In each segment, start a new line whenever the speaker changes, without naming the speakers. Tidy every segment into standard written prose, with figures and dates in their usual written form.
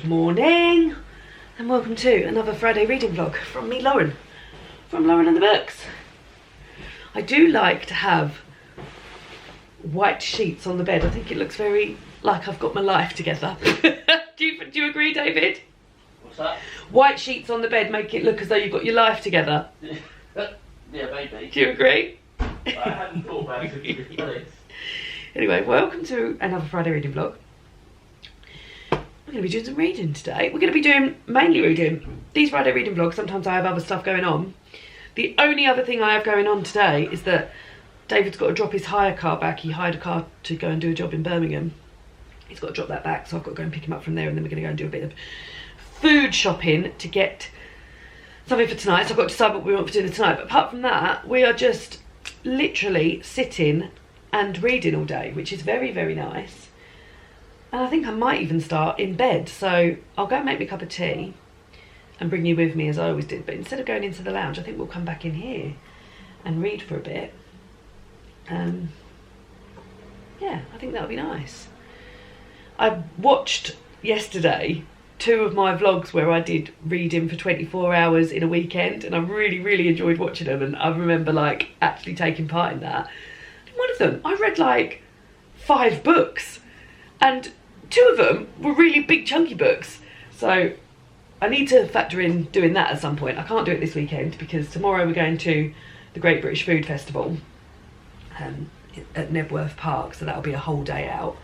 morning and welcome to another Friday reading vlog from me, Lauren, from Lauren and the Books. I do like to have white sheets on the bed. I think it looks very like I've got my life together. do you agree, David?
What's that?
White sheets on the bed make it look as though you've got your life together.
Yeah, maybe.
Do you agree?
I hadn't thought about it, to be honest.
Anyway, welcome to another Friday reading vlog. We're going to be doing some reading today. We're going to be doing mainly reading. These Friday reading vlogs, sometimes I have other stuff going on. The only other thing I have going on today is that David's got to drop his hire car back. He hired a car to go and do a job in Birmingham. He's got to drop that back, so I've got to go and pick him up from there, and then we're going to go and do a bit of food shopping to get something for tonight. So I've got to decide what we want for dinner tonight. But apart from that, we are just literally sitting and reading all day, which is very, very nice. And I think I might even start in bed. So I'll go and make me a cup of tea and bring you with me as I always did. But instead of going into the lounge, I think we'll come back in here and read for a bit. Yeah, I think that'll be nice. I watched yesterday 2 of my vlogs where I did reading for 24 hours in a weekend, and I really, really enjoyed watching them, and I remember like actually taking part in that. One of them, I read like 5 books, and 2 of them were really big chunky books. So I need to factor in doing that at some point. I can't do it this weekend because tomorrow we're going to the Great British Food Festival at Nebworth Park, so that'll be a whole day out.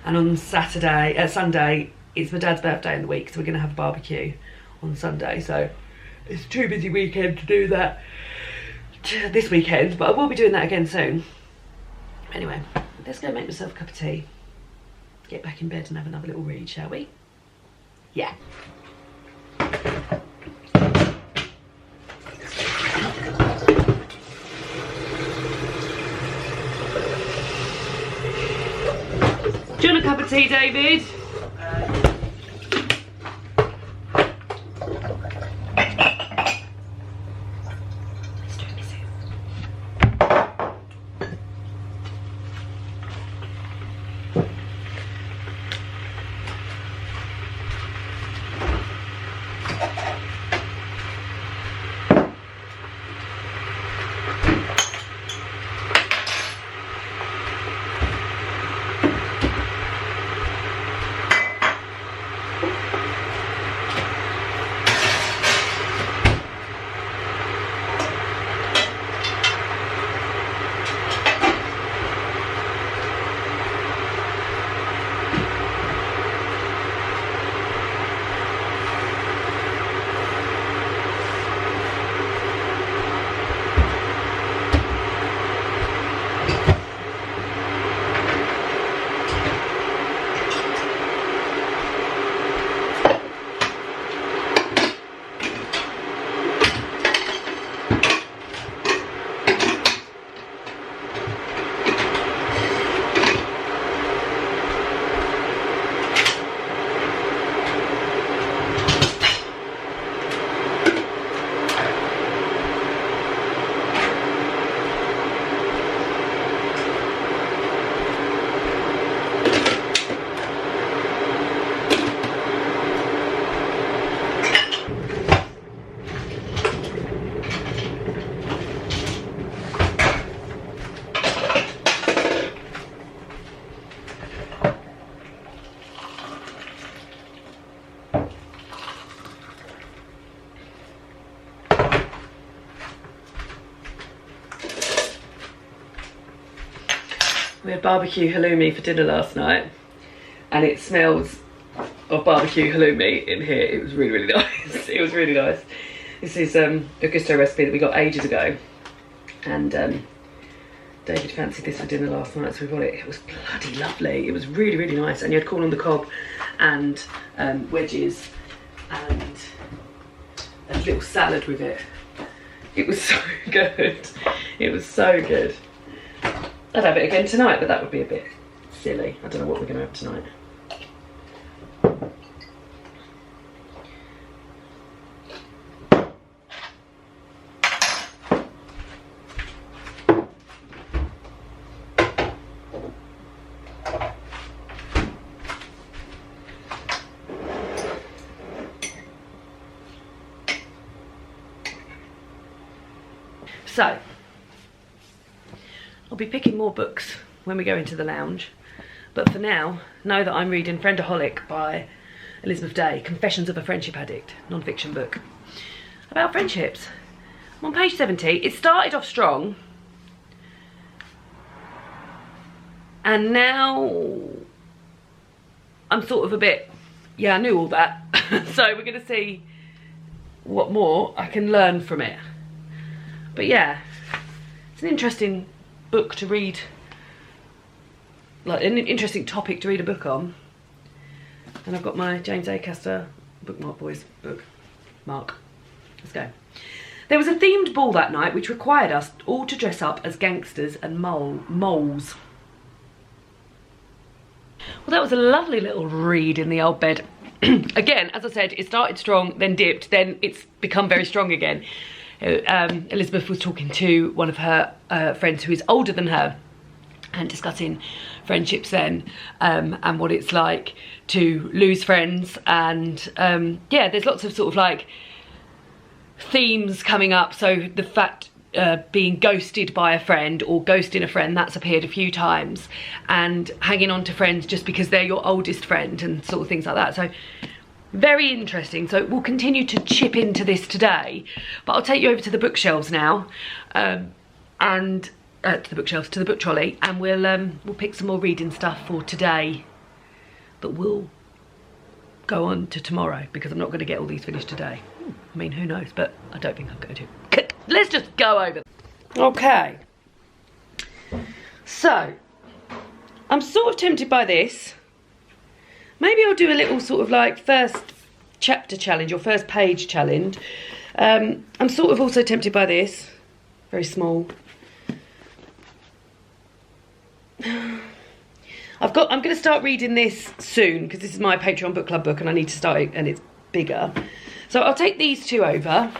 And on Sunday, it's my dad's birthday in the week, so we're going to have a barbecue on Sunday. So it's too busy weekend to do that this weekend, but I will be doing that again soon. Anyway, let's go make myself a cup of tea, get back in bed and have another little read, shall we? Yeah. Do you want a cup of tea, David? We had barbecue halloumi for dinner last night, and it smells of barbecue halloumi in here. It was really, really nice. It was really nice. This is a Gousto recipe that we got ages ago, and David fancied this for dinner last night, so we got it. It was bloody lovely. It was really, really nice, and you had corn on the cob and wedges and a little salad with it. It was so good. It was so good. I'd have it again tonight, but that would be a bit silly. I don't know what we're going to have tonight. So, I'll be picking more books when we go into the lounge. But for now, know that I'm reading Friendaholic by Elizabeth Day, Confessions of a Friendship Addict, non-fiction book about friendships. I'm on page 70. It started off strong. And now I'm sort of a bit, yeah, I knew all that. So we're going to see what more I can learn from it. But yeah, it's an interesting book to read, like an interesting topic to read a book on. And I've got my James Acaster Bookmark Boys book. Mark. Let's go. There was a themed ball that night which required us all to dress up as gangsters and moles. Well, that was a lovely little read in the old bed. Again, as I said, it started strong, then dipped, then it's become very strong again. Elizabeth was talking to one of her friends who is older than her and discussing friendships then, and what it's like to lose friends. And yeah, there's lots of sort of like themes coming up. So the fact being ghosted by a friend or ghosting a friend, that's appeared a few times, and hanging on to friends just because they're your oldest friend and sort of things like that. So very interesting. So we'll continue to chip into this today, but I'll take you over to the bookshelves now, and to the bookshelves, to the book trolley, and we'll pick some more reading stuff for today that will go on to tomorrow, because I'm not going to get all these finished today. I mean, who knows, but I don't think I'm going to. Let's just go over. Okay. So, I'm sort of tempted by this. Maybe I'll do a little sort of like first chapter challenge or first page challenge. I'm sort of also tempted by this. Very small. I'm going to start reading this soon, because this is my Patreon book club book and I need to start it, and it's bigger. So I'll take these two over.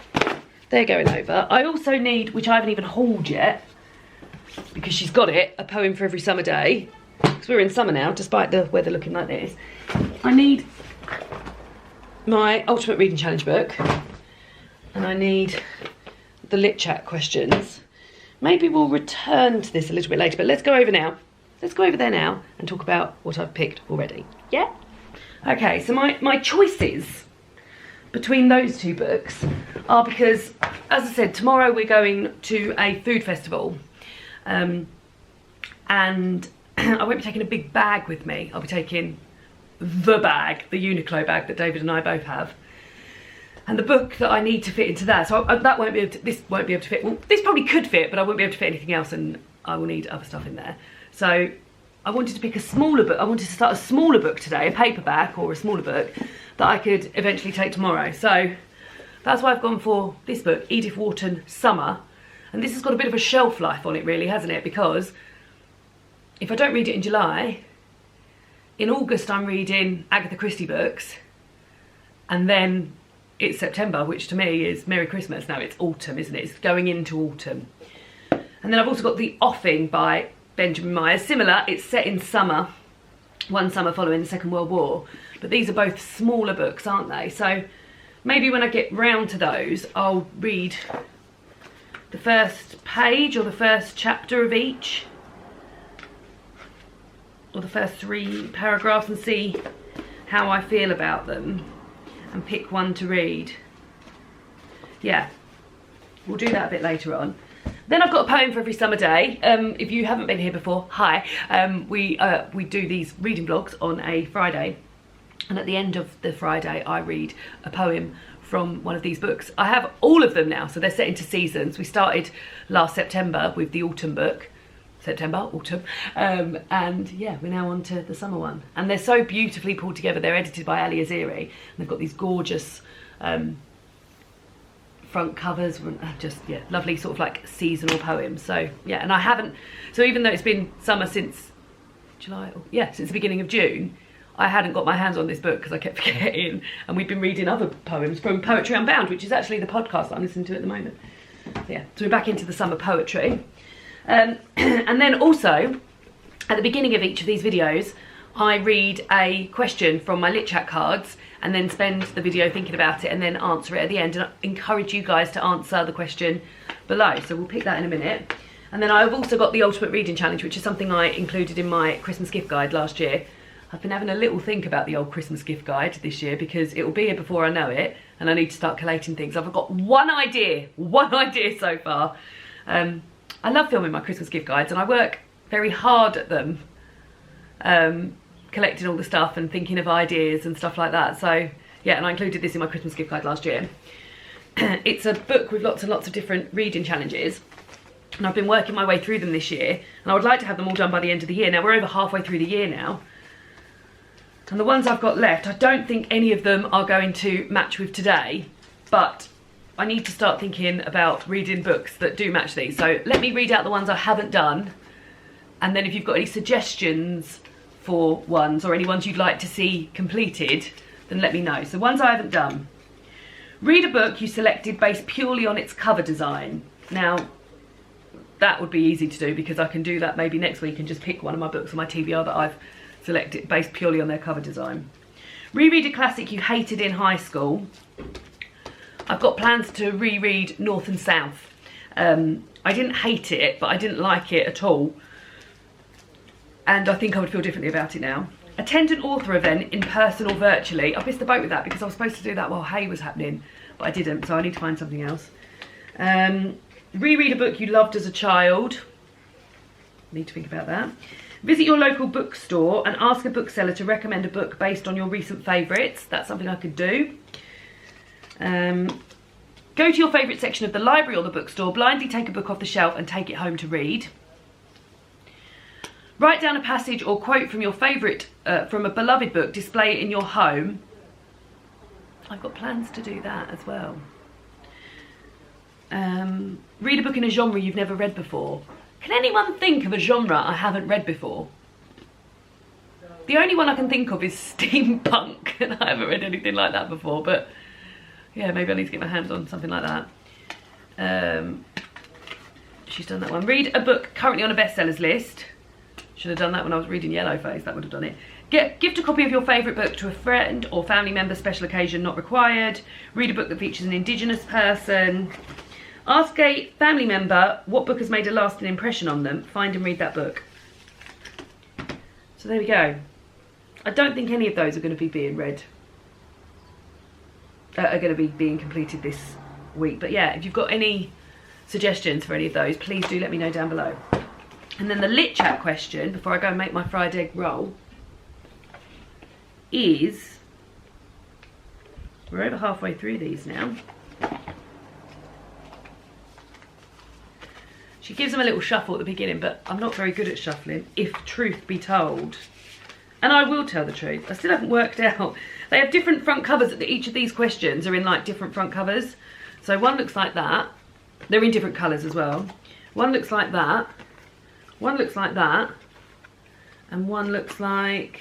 They're going over. I also need, which I haven't even hauled yet, because she's got it, a poem for every summer day. Because we're in summer now, despite the weather looking like this. I need my Ultimate Reading Challenge book. And I need the Lit Chat questions. Maybe we'll return to this a little bit later, but let's go over now. Let's go over there now and talk about what I've picked already. Yeah? Okay, so my choices between those two books are because, as I said, tomorrow we're going to a food festival, and I won't be taking a big bag with me. I'll be taking the bag, the Uniqlo bag that David and I both have, and the book that I need to fit into that. So that won't be able to, this won't be able to fit. Well, this probably could fit, but I won't be able to fit anything else, and I will need other stuff in there. So I wanted to pick a smaller book. I wanted to start a smaller book today, a paperback or a smaller book that I could eventually take tomorrow. So that's why I've gone for this book, Edith Wharton, Summer. And this has got a bit of a shelf life on it, really, hasn't it? Because if I don't read it in July, in August I'm reading Agatha Christie books, and then it's September, which to me is Merry Christmas. Now it's autumn, isn't it? It's going into autumn. And then I've also got The Offing by Benjamin Myers. Similar, it's set in summer, one summer following the Second World War. But these are both smaller books, aren't they? So maybe when I get round to those, I'll read the first page or the first chapter of each, or the first 3 paragraphs, and see how I feel about them and pick one to read. Yeah, we'll do that a bit later on. Then I've got a poem for every summer day. If you haven't been here before, hi. We do these reading vlogs on a Friday, and at the end of the Friday I read a poem from one of these books. I have all of them now, so they're set into seasons. We started last September with the autumn book. September, autumn, and yeah, we're now on to the summer one. And they're so beautifully pulled together. They're edited by Ali Aziri, and they've got these gorgeous front covers, just, yeah, lovely sort of like seasonal poems. So yeah, and I haven't, so even though it's been summer since July, yeah, since the beginning of June, I hadn't got my hands on this book because I kept forgetting, and we've been reading other poems from Poetry Unbound, which is actually the podcast that I'm listening to at the moment. So yeah, so we're back into the summer poetry. And then also, at the beginning of each of these videos, I read a question from my Lit Chat cards and then spend the video thinking about it and then answer it at the end. And I encourage you guys to answer the question below, so we'll pick that in a minute. And then I've also got the Ultimate Reading Challenge, which is something I included in my Christmas gift guide last year. I've been having a little think about the old Christmas gift guide this year because it will be here before I know it, and I need to start collating things. I've got one idea so far. I love filming my Christmas gift guides, and I work very hard at them, collecting all the stuff and thinking of ideas and stuff like that. So yeah, and I included this in my Christmas gift guide last year. It's a book with lots and lots of different reading challenges, and I've been working my way through them this year, and I would like to have them all done by the end of the year. Now, we're over halfway through the year now, and the ones I've got left, I don't think any of them are going to match with today, but I need to start thinking about reading books that do match these. So let me read out the ones I haven't done, and then if you've got any suggestions for ones or any ones you'd like to see completed, then let me know. So ones I haven't done. Read a book you selected based purely on its cover design. Now, that would be easy to do because I can do that maybe next week and just pick one of my books on my TBR that I've selected based purely on their cover design. Reread a classic you hated in high school. I've got plans to reread North and South. I didn't hate it, but I didn't like it at all. And I think I would feel differently about it now. Attend an author event in person or virtually. I missed the boat with that because I was supposed to do that while Hay was happening, but I didn't, so I need to find something else. Reread a book you loved as a child. Need to think about that. Visit your local bookstore and ask a bookseller to recommend a book based on your recent favourites. That's something I could do. Go to your favourite section of the library or the bookstore, blindly take a book off the shelf and take it home to read. Write down a passage or quote from your favourite, from a beloved book, display it in your home. I've got plans to do that as well. Read a book in a genre you've never read before. Can anyone think of a genre I haven't read before? The only one I can think of is steampunk, and I haven't read anything like that before, but yeah, maybe I need to get my hands on something like that. She's done that one. Read a book currently on a bestsellers list. Should have done that when I was reading Yellowface, that would have done it. Gift a copy of your favourite book to a friend or family member, special occasion not required. Read a book that features an Indigenous person. Ask a family member what book has made a lasting impression on them. Find and read that book. So there we go. I don't think any of those are going to be being read. Are going to be being completed this week. But yeah, if you've got any suggestions for any of those, please do let me know down below. And then the lit chat question, before I go and make my fried egg roll, is, we're over halfway through these now. She gives them a little shuffle at the beginning, but I'm not very good at shuffling, if truth be told. And I will tell the truth. I still haven't worked out. They have different front covers. Each of these questions are in like different front covers. So one looks like that. They're in different colours as well. One looks like that. One looks like that. And one looks like...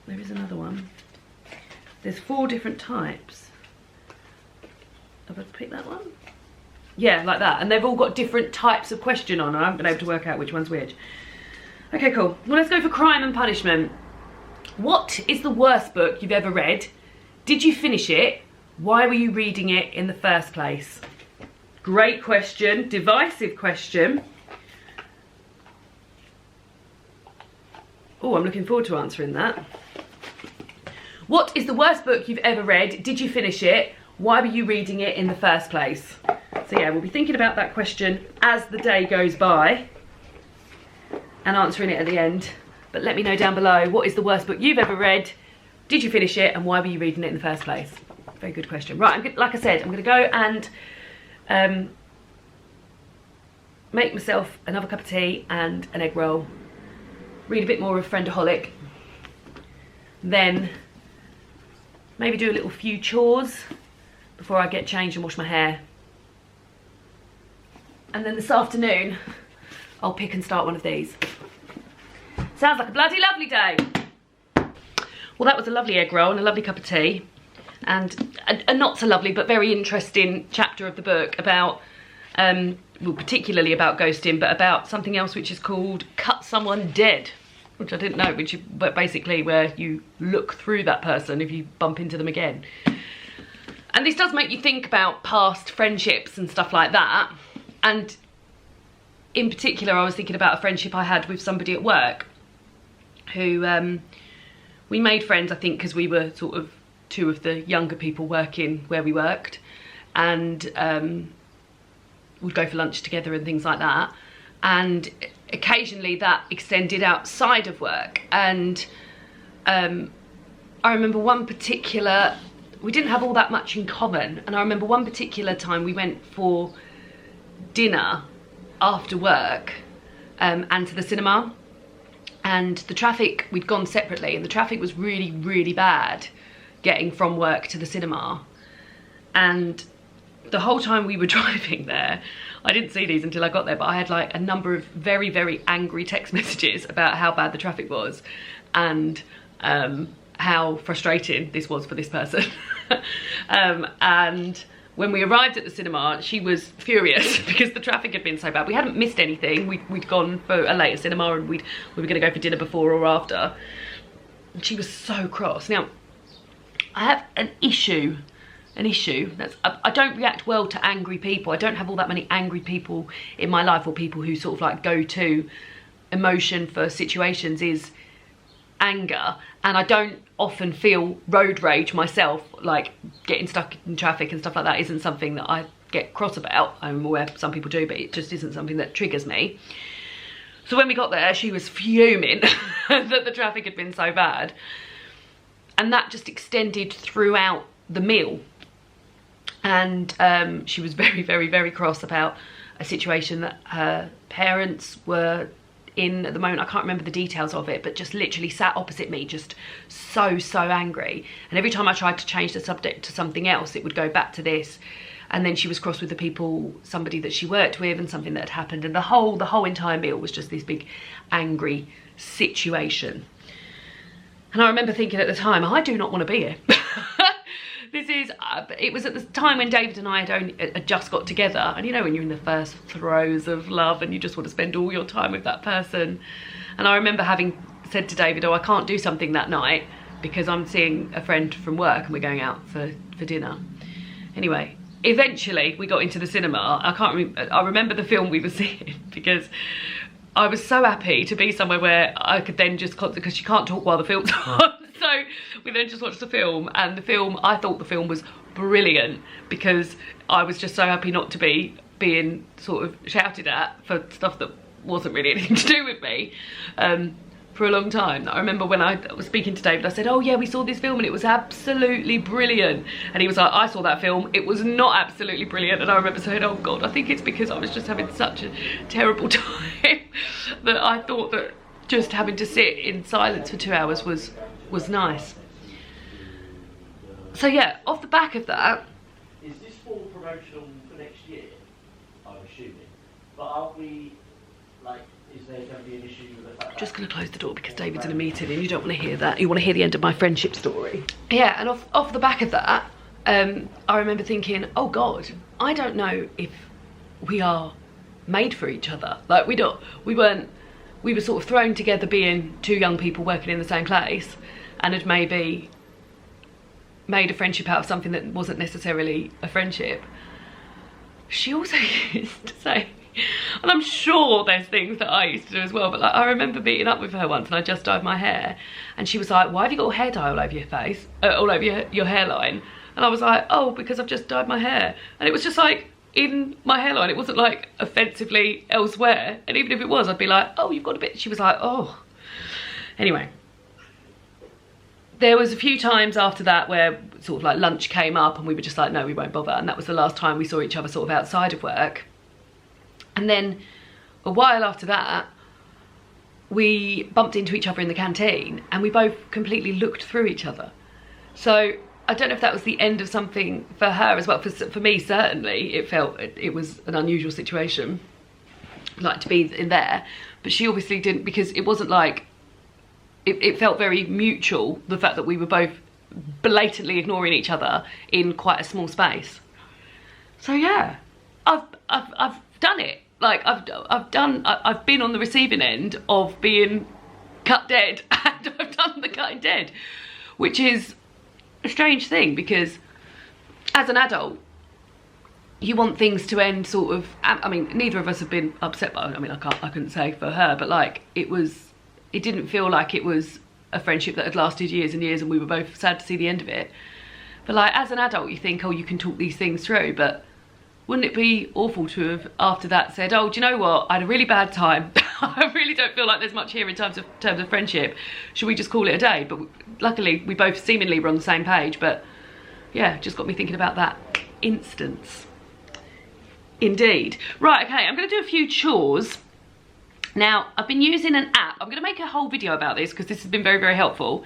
There is another one. There's 4 different types. Have I picked that one? Yeah, like that. And they've all got different types of question on. I haven't been able to work out which one's which. Okay, cool. Well, let's go for crime and punishment. What is the worst book you've ever read? Did you finish it? Why were you reading it in the first place? Great question. Divisive question. Oh, I'm looking forward to answering that. What is the worst book you've ever read? Did you finish it? Why were you reading it in the first place? So yeah, we'll be thinking about that question as the day goes by and answering it at the end. But let me know down below, what is the worst book you've ever read? Did you finish it? And why were you reading it in the first place? Very good question. Right, like I said, I'm going to go and make myself another cup of tea and an egg roll. Read a bit more of Friendaholic. Then maybe do a little few chores before I get changed and wash my hair. And then this afternoon, I'll pick and start one of these. Sounds like a bloody lovely day. Well, that was a lovely egg roll and a lovely cup of tea. And a not so lovely, but very interesting chapter of the book about, well, particularly about ghosting, but about something else which is called Cut Someone Dead, which I didn't know, but basically where you look through that person if you bump into them again. And this does make you think about past friendships and stuff like that. And in particular, I was thinking about a friendship I had with somebody at work who we made friends, I think, because we were sort of two of the younger people working where we worked, and we'd go for lunch together and things like that. And occasionally that extended outside of work. And I remember one particular, we didn't have all that much in common, and I remember one particular time we went for dinner after work and to the cinema, and the traffic, we'd gone separately, and the traffic was really, really bad getting from work to the cinema. And the whole time we were driving there, I didn't see these until I got there, but I had like a number of very, very angry text messages about how bad the traffic was and how frustrating this was for this person. And when we arrived at the cinema, she was furious because the traffic had been so bad. We hadn't missed anything. We'd gone for a later cinema, and we were going to go for dinner before or after. And she was so cross. Now, I have an issue. That's, I don't react well to angry people. I don't have all that many angry people in my life, or people who sort of like go to emotion for situations is anger. And I don't often feel road rage myself, like getting stuck in traffic and stuff like that isn't something that I get cross about. I'm aware some people do, but it just isn't something that triggers me. So when we got there, she was fuming that the traffic had been so bad. And that just extended throughout the meal. And she was very, very, very cross about a situation that her parents were in at the moment. I can't remember the details of it, but just literally sat opposite me, just so angry. And every time I tried to change the subject to something else, it would go back to this. And then she was cross with the people, somebody that she worked with, and something that had happened. And the whole entire meal was just this big angry situation. And I remember thinking at the time, I do not want to be here. It was at the time when David and I had just got together, and you know when you're in the first throes of love and you just want to spend all your time with that person. And I remember having said to David, oh, I can't do something that night because I'm seeing a friend from work and we're going out for dinner. Anyway, eventually we got into the cinema. I remember the film we were seeing because I was so happy to be somewhere where I could then just, because you can't talk while the film's on. So we then just watched the film, and I thought the film was brilliant because I was just so happy not to be being sort of shouted at for stuff that wasn't really anything to do with me for a long time. I remember when I was speaking to David, I said, oh yeah, we saw this film and it was absolutely brilliant. And he was like, I saw that film, it was not absolutely brilliant. And I remember saying, oh God, I think it's because I was just having such a terrible time that I thought that just having to sit in silence for 2 hours was nice. So yeah, off the back of that,
is this all promotional for next year? I'm assuming, but aren't we, like, is there going to be an issue with the fact
I'm just going to close the door because David's in a meeting and you don't want to hear that. You want to hear the end of my friendship story. Yeah, and off the back of that, I remember thinking, oh God, I don't know if we are made for each other. Like we were sort of thrown together being two young people working in the same place, and had maybe made a friendship out of something that wasn't necessarily a friendship. She also used to say, and I'm sure there's things that I used to do as well, but like I remember meeting up with her once and I just dyed my hair, and she was like, why have you got a hair dye all over your face, all over your hairline? And I was like, oh, because I've just dyed my hair. And it was just like, in my hairline, it wasn't like offensively elsewhere, and even if it was, I'd be like, oh, you've got a bit. She was like, oh. Anyway, there was a few times after that where sort of like lunch came up and we were just like, no, we won't bother. And that was the last time we saw each other sort of outside of work. And then a while after that, we bumped into each other in the canteen and we both completely looked through each other. So I don't know if that was the end of something for her as well. For me, certainly, it was an unusual situation, like to be in there. But she obviously didn't, because it wasn't like, it felt very mutual, the fact that we were both blatantly ignoring each other in quite a small space. So yeah, I've done it. Like I've been on the receiving end of being cut dead, and I've done the cutting dead, which is a strange thing because as an adult, you want things to end sort of, I mean, neither of us have been upset by it. I mean, I couldn't say for her, but like, it didn't feel like it was a friendship that had lasted years and years and we were both sad to see the end of it. But like, as an adult, you think, oh, you can talk these things through, but wouldn't it be awful to have, after that, said, oh, do you know what? I had a really bad time. I really don't feel like there's much here in terms of friendship. Should we just call it a day? But luckily, we both seemingly were on the same page. But yeah, just got me thinking about that instance. Indeed. Right, okay, I'm going to do a few chores. Now, I've been using an app. I'm going to make a whole video about this because this has been very, very helpful.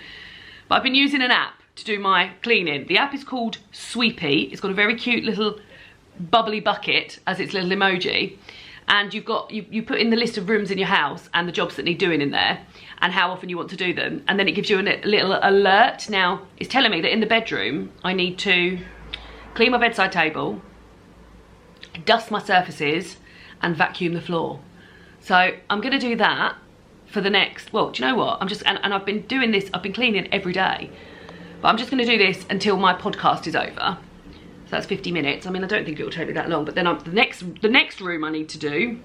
But I've been using an app to do my cleaning. The app is called Sweepy. It's got a very cute little bubbly bucket as its little emoji, and you put in the list of rooms in your house and the jobs that need doing in there and how often you want to do them, and then it gives you a little alert. Now it's telling me that in the bedroom I need to clean my bedside table, dust my surfaces and vacuum the floor. So I'm going to do that for the next, well, do you know what, and I've been doing this, I've been cleaning every day, but I'm just going to do this until my podcast is over. So that's 50 minutes. I mean, I don't think it will take me that long, but then the next room I need to do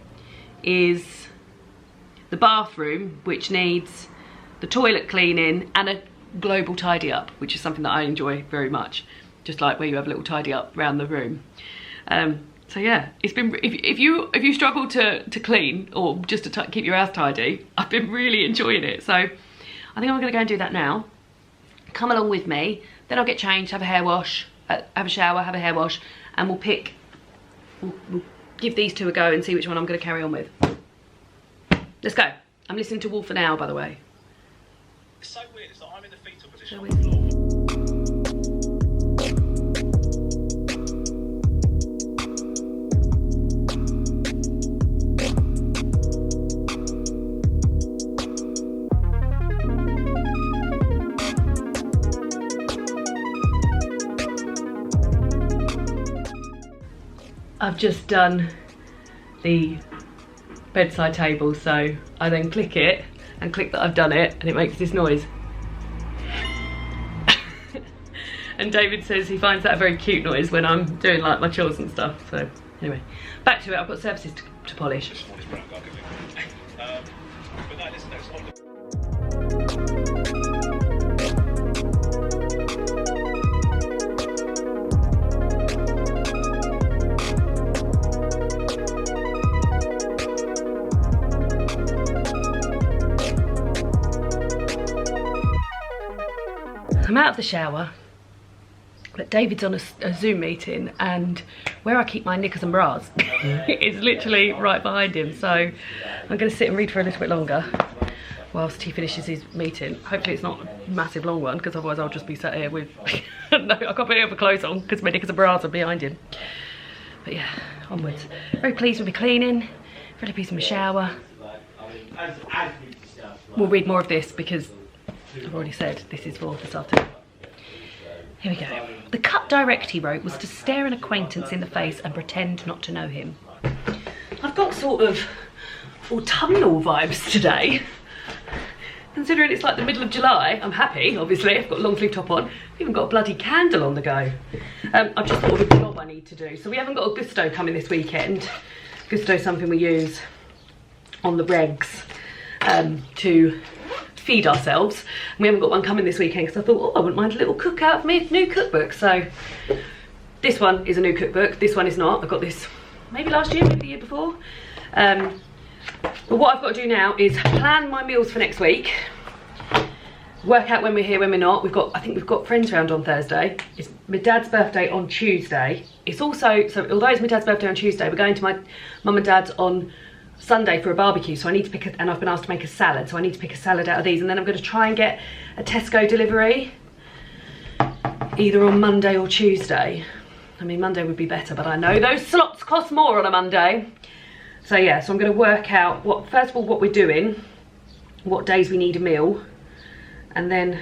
is the bathroom, which needs the toilet cleaning and a global tidy up, which is something that I enjoy very much. Just like where you have a little tidy up around the room. So yeah, it's been, if you struggle to clean or just to keep your house tidy, I've been really enjoying it. So I think I'm gonna go and do that now. Come along with me, then I'll get changed, have a hair wash, have a shower, have a hair wash, and we'll give these two a go and see which one I'm going to carry on with. Let's go. I'm listening to Wolf for now, by the way.
It's so weird, it's like I'm in the fetal position on the floor.
I've just done the bedside table, so I then click it and click that I've done it, and it makes this noise. And David says he finds that a very cute noise when I'm doing like my chores and stuff. So anyway, back to it. I've got surfaces to polish. I'm out of the shower, but David's on a Zoom meeting, and where I keep my knickers and bras is literally right behind him. So I'm going to sit and read for a little bit longer whilst he finishes his meeting. Hopefully it's not a massive long one, because otherwise I'll just be sat here with no, I can't put any other clothes on because my knickers and bras are behind him. But yeah, onwards. Very pleased with my cleaning, really pleased with my shower. We'll read more of this because I've already said this is for this afternoon. Here we go. The cut direct, he wrote, was to stare an acquaintance in the face and pretend not to know him. I've got sort of autumnal vibes today. Considering it's like the middle of July, I'm happy, obviously. I've got a long sleeve top on. I've even got a bloody candle on the go. I've just thought of a job I need to do. So we haven't got a Gousto coming this weekend. Gousto is something we use on the regs to feed ourselves. We haven't got one coming this weekend because I thought, oh, I wouldn't mind a little cook out of me new cookbook. So this one is a new cookbook, this one is not. I got this maybe last year, maybe the year before. But what I've got to do now is plan my meals for next week, work out when we're here, when we're not. I think we've got friends round on Thursday. It's my dad's birthday on Tuesday. It's also, so although it's my dad's birthday on Tuesday, we're going to my mum and dad's on Sunday for a barbecue, so I need to pick and I've been asked to make a salad, so I need to pick a salad out of these, and then I'm going to try and get a Tesco delivery either on Monday or Tuesday. I mean, Monday would be better, but I know those slots cost more on a Monday. So yeah, so I'm going to work out first of all what we're doing, what days we need a meal, and then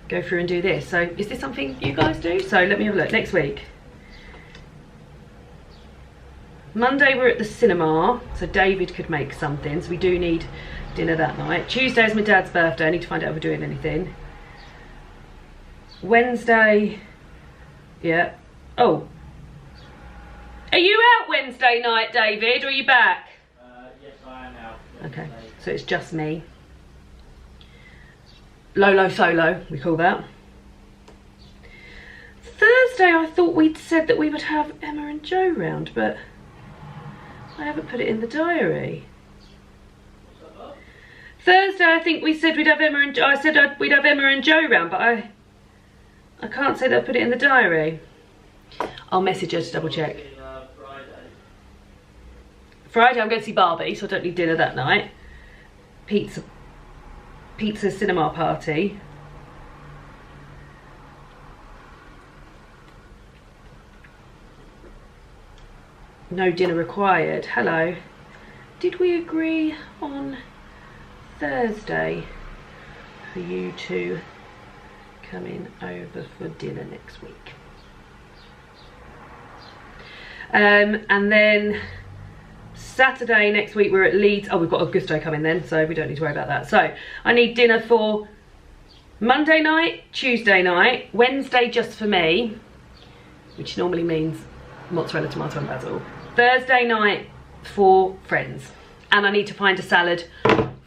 go through and do this. So is this something you guys do? So let me have a look. Next week, Monday we're at the cinema, so David could make something, so we do need dinner that night. Tuesday is my dad's birthday, I need to find out if we're doing anything. Wednesday, yeah, Oh. Are you out Wednesday night, David, or are you back?
Yes, I am out.
Okay, so it's just me. Lolo solo, we call that. Thursday, I thought we'd said that we would have Emma and Joe round, but I haven't put it in the diary. Thursday, I think we said we'd have Emma and Joe. I said we'd have Emma and Joe round, but I can't say that I put it in the diary. I'll message her to double check. Friday, I'm going to see Barbie, so I don't need dinner that night. Pizza cinema party. No dinner required. Hello. Did we agree on Thursday for you to come in over for dinner next week? And then Saturday next week we're at Leeds. Oh, we've got a Gousto coming then, so we don't need to worry about that. So I need dinner for Monday night, Tuesday night, Wednesday just for me, which normally means mozzarella, tomato and basil. Thursday night for friends. And I need to find a salad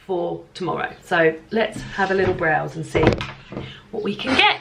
for tomorrow. So let's have a little browse and see what we can get.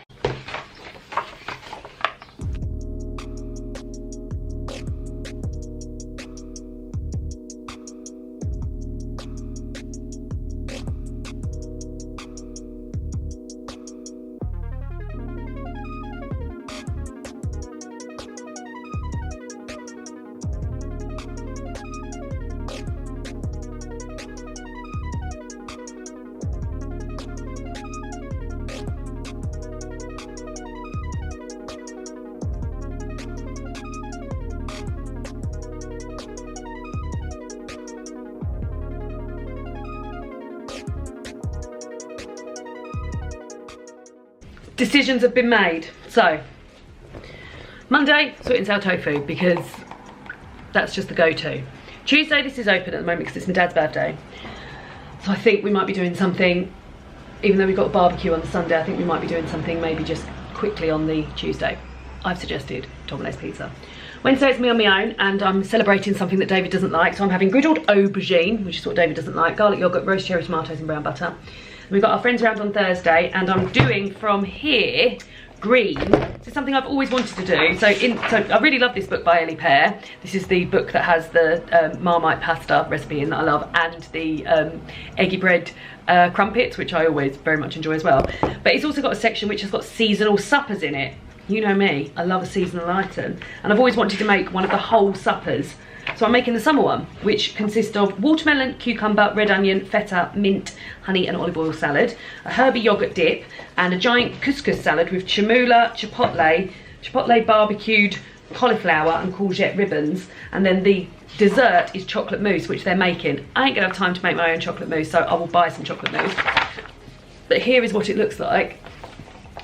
Decisions have been made. So Monday, sweet and sour tofu, because that's just the go-to. Tuesday, this is open at the moment because it's my dad's birthday, so I think we might be doing something, even though we've got a barbecue on the Sunday. I think we might be doing something maybe just quickly on the Tuesday. I've suggested Domino's pizza. Wednesday, it's me on my own, and I'm celebrating something that David doesn't like, so I'm having griddled aubergine, which is what David doesn't like, garlic yogurt, roast cherry tomatoes and brown butter. We've got our friends around on Thursday, and I'm doing from here green. This is something I've always wanted to do. So I really love this book by Ellie Pear. This is the book that has the Marmite pasta recipe in that I love, and the eggy bread crumpets, which I always very much enjoy as well. But it's also got a section which has got seasonal suppers in it. You know me, I love a seasonal item, and I've always wanted to make one of the whole suppers. So I'm making the summer one, which consists of watermelon, cucumber, red onion, feta, mint, honey and olive oil salad, a herby yogurt dip, and a giant couscous salad with chamula, chipotle barbecued cauliflower and courgette ribbons. And then the dessert is chocolate mousse, which they're making. I ain't gonna have time to make my own chocolate mousse, so I will buy some chocolate mousse. But here is what it looks like.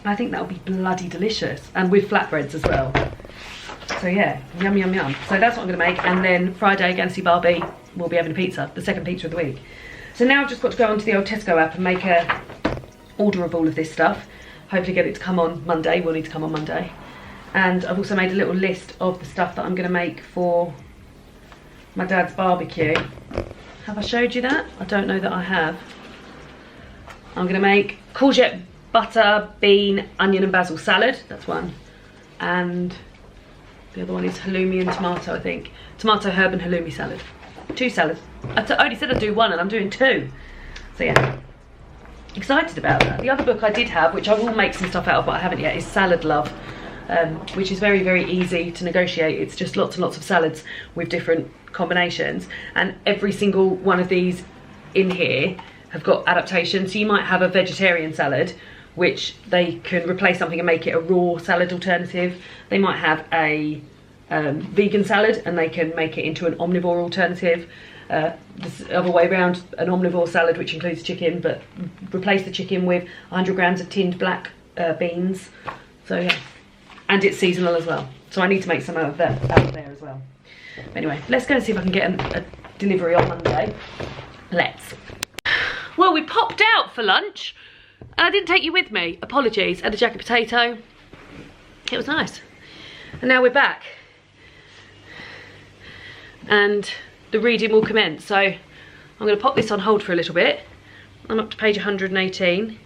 I think that'll be bloody delicious, and with flatbreads as well. So yeah, yum yum yum. So that's what I'm gonna make, and then Friday, going to see Barbie, we'll be having a pizza, the second pizza of the week. So now I've just got to go onto the old Tesco app and make a order of all of this stuff. Hopefully get it to come on Monday. We'll need to come on Monday. And I've also made a little list of the stuff that I'm gonna make for my dad's barbecue. Have I showed you that? I don't know that I have. I'm gonna make courgette, butter, bean, onion and basil salad. That's one. And the other one is halloumi and tomato, I think. Tomato, herb and halloumi salad. 2 salads. I only said I'd do 1 and I'm doing 2. So yeah, excited about that. The other book I did have, which I will make some stuff out of but I haven't yet, is Salad Love, which is very, very easy to negotiate. It's just lots and lots of salads with different combinations. And every single one of these in here have got adaptations. So you might have a vegetarian salad, which they can replace something and make it a raw salad alternative. They might have a vegan salad and they can make it into an omnivore alternative. This other way around, an omnivore salad which includes chicken, but replace the chicken with 100 grams of tinned black beans. So yeah, and it's seasonal as well. So I need to make some out of that out there as well. Anyway, let's go and see if I can get a delivery on Monday. Let's. Well, we popped out for lunch. And I didn't take you with me. Apologies. And a jacket potato. It was nice. And now we're back. And the reading will commence. So I'm going to pop this on hold for a little bit. I'm up to page 118.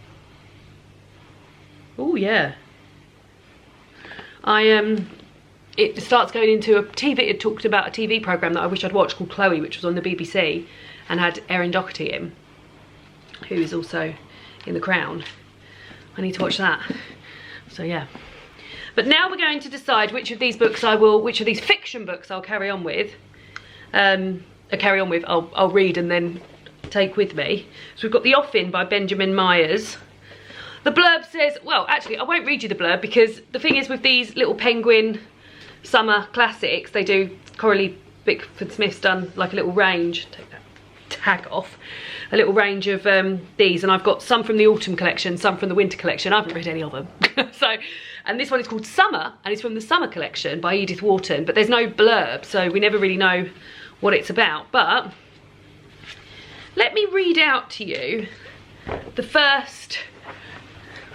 Oh yeah. It starts going into a TV. It talked about a TV programme that I wish I'd watched called Chloe, which was on the BBC and had Erin Doherty in, who is also in The Crown. I need to watch that. So yeah. But now we're going to decide which of these books which of these fiction books I'll carry on with. I'll read and then take with me. So we've got The Offing by Benjamin Myers. The blurb says, well, actually, I won't read you the blurb because the thing is with these little Penguin summer classics, they do, Coralie Bickford Smith's done like a little range, take that tag off, a little range of these, and I've got some from the autumn collection, some from the winter collection. I haven't read any of them. So, and this one is called Summer, and it's from the summer collection by Edith Wharton, but there's no blurb, so we never really know what it's about. But let me read out to you the first.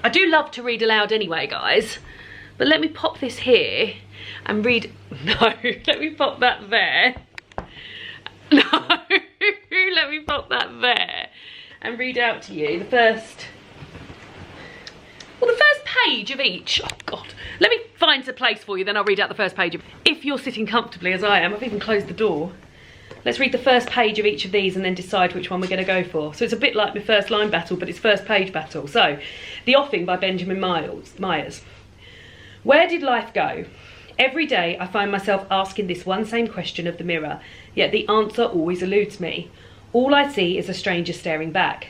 I do love to read aloud anyway, guys, but let me pop this here and read. No, let me pop that there. No, let me pop that there and read out to you the first page of each. Oh God, let me find a place for you, then I'll read out the first page. If you're sitting comfortably as I am, I've even closed the door. Let's read the first page of each of these and then decide which one we're going to go for. So it's a bit like my first line battle, but it's first page battle. So, The Offing by Benjamin Myers. Where did life go? Every day I find myself asking this one same question of the mirror, yet the answer always eludes me. All I see is a stranger staring back.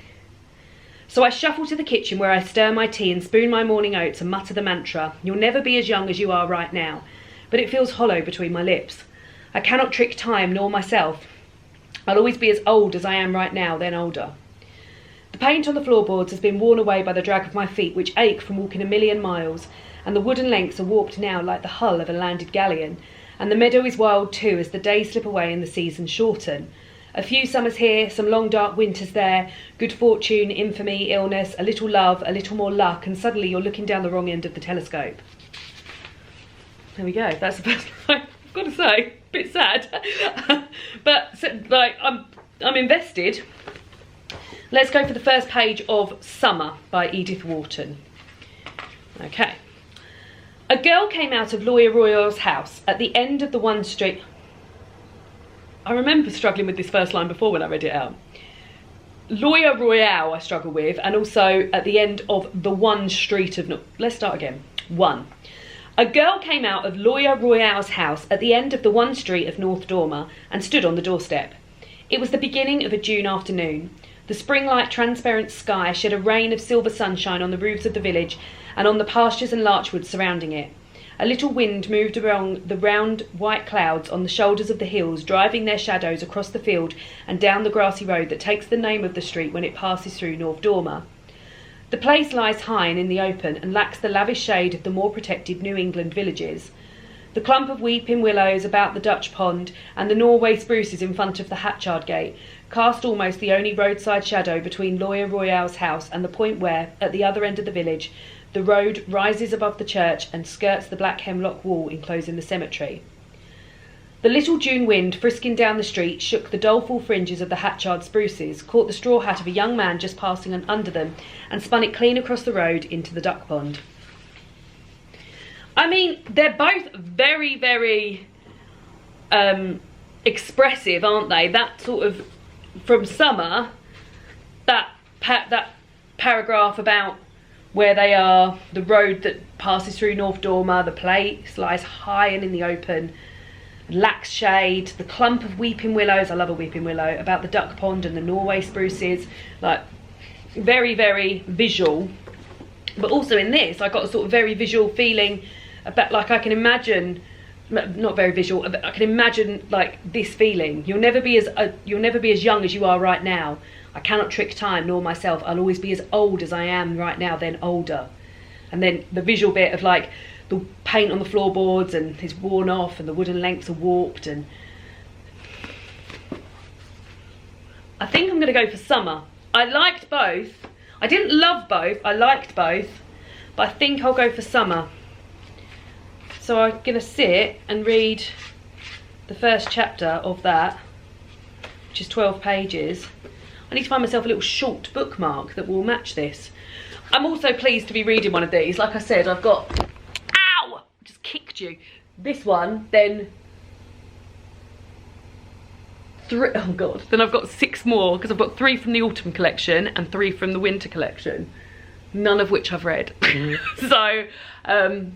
So I shuffle to the kitchen where I stir my tea and spoon my morning oats and mutter the mantra, "You'll never be as young as you are right now," but it feels hollow between my lips. I cannot trick time nor myself. I'll always be as old as I am right now, then older. The paint on the floorboards has been worn away by the drag of my feet, which ache from walking a million miles, and the wooden lengths are warped now like the hull of a landed galleon, and the meadow is wild too as the days slip away and the seasons shorten. A few summers here, some long dark winters there, good fortune, infamy, illness, a little love, a little more luck, and suddenly you're looking down the wrong end of the telescope. There we go, that's the first line. I've got to say, a bit sad, but so, like I'm invested. Let's go for the first page of Summer by Edith Wharton. Okay. A girl came out of Lawyer Royale's house at the end of the one street. I remember struggling with this first line before when I read it out. Lawyer Royale I struggle with, and also at the end of the one street of... Let's start again. 1. A girl came out of Lawyer Royale's house at the end of the one street of North Dormer and stood on the doorstep. It was the beginning of a June afternoon. The spring-like transparent sky shed a rain of silver sunshine on the roofs of the village and on the pastures and larchwoods surrounding it. A little wind moved along the round white clouds on the shoulders of the hills, driving their shadows across the field and down the grassy road that takes the name of the street when it passes through North Dormer. The place lies high and in the open and lacks the lavish shade of the more protected New England villages. The clump of weeping willows about the Dutch pond and the Norway spruces in front of the Hatchard Gate cast almost the only roadside shadow between Lawyer Royale's house and the point where, at the other end of the village, the road rises above the church and skirts the black hemlock wall enclosing the cemetery. The little June wind frisking down the street shook the doleful fringes of the Hatchard spruces, caught the straw hat of a young man just passing under them, and spun it clean across the road into the duck pond. I mean, they're both very, very expressive, aren't they? That sort of, from Summer, that paragraph about where they are, the road that passes through North Dormer, the place lies high and in the open, lacks shade, the clump of weeping willows, I love a weeping willow, about the duck pond and the Norway spruces, like very, very visual. But also in this, I got a sort of very visual feeling about, like, I can imagine, not very visual, but I can imagine like this feeling. You'll never be as young as you are right now. I cannot trick time nor myself. I'll always be as old as I am right now, then older. And then the visual bit of like the paint on the floorboards and it's worn off and the wooden lengths are warped, and I think I'm going to go for Summer. I liked both. I didn't love both. I liked both, but I think I'll go for Summer. So I'm gonna sit and read the first chapter of that, which is 12 pages. I need to find myself a little short bookmark that will match this. I'm also pleased to be reading one of these. Like I said, I've got, ow, just kicked you. This one, then three, oh God, then I've got 6 more, because I've got 3 from the autumn collection and 3 from the winter collection, none of which I've read. So,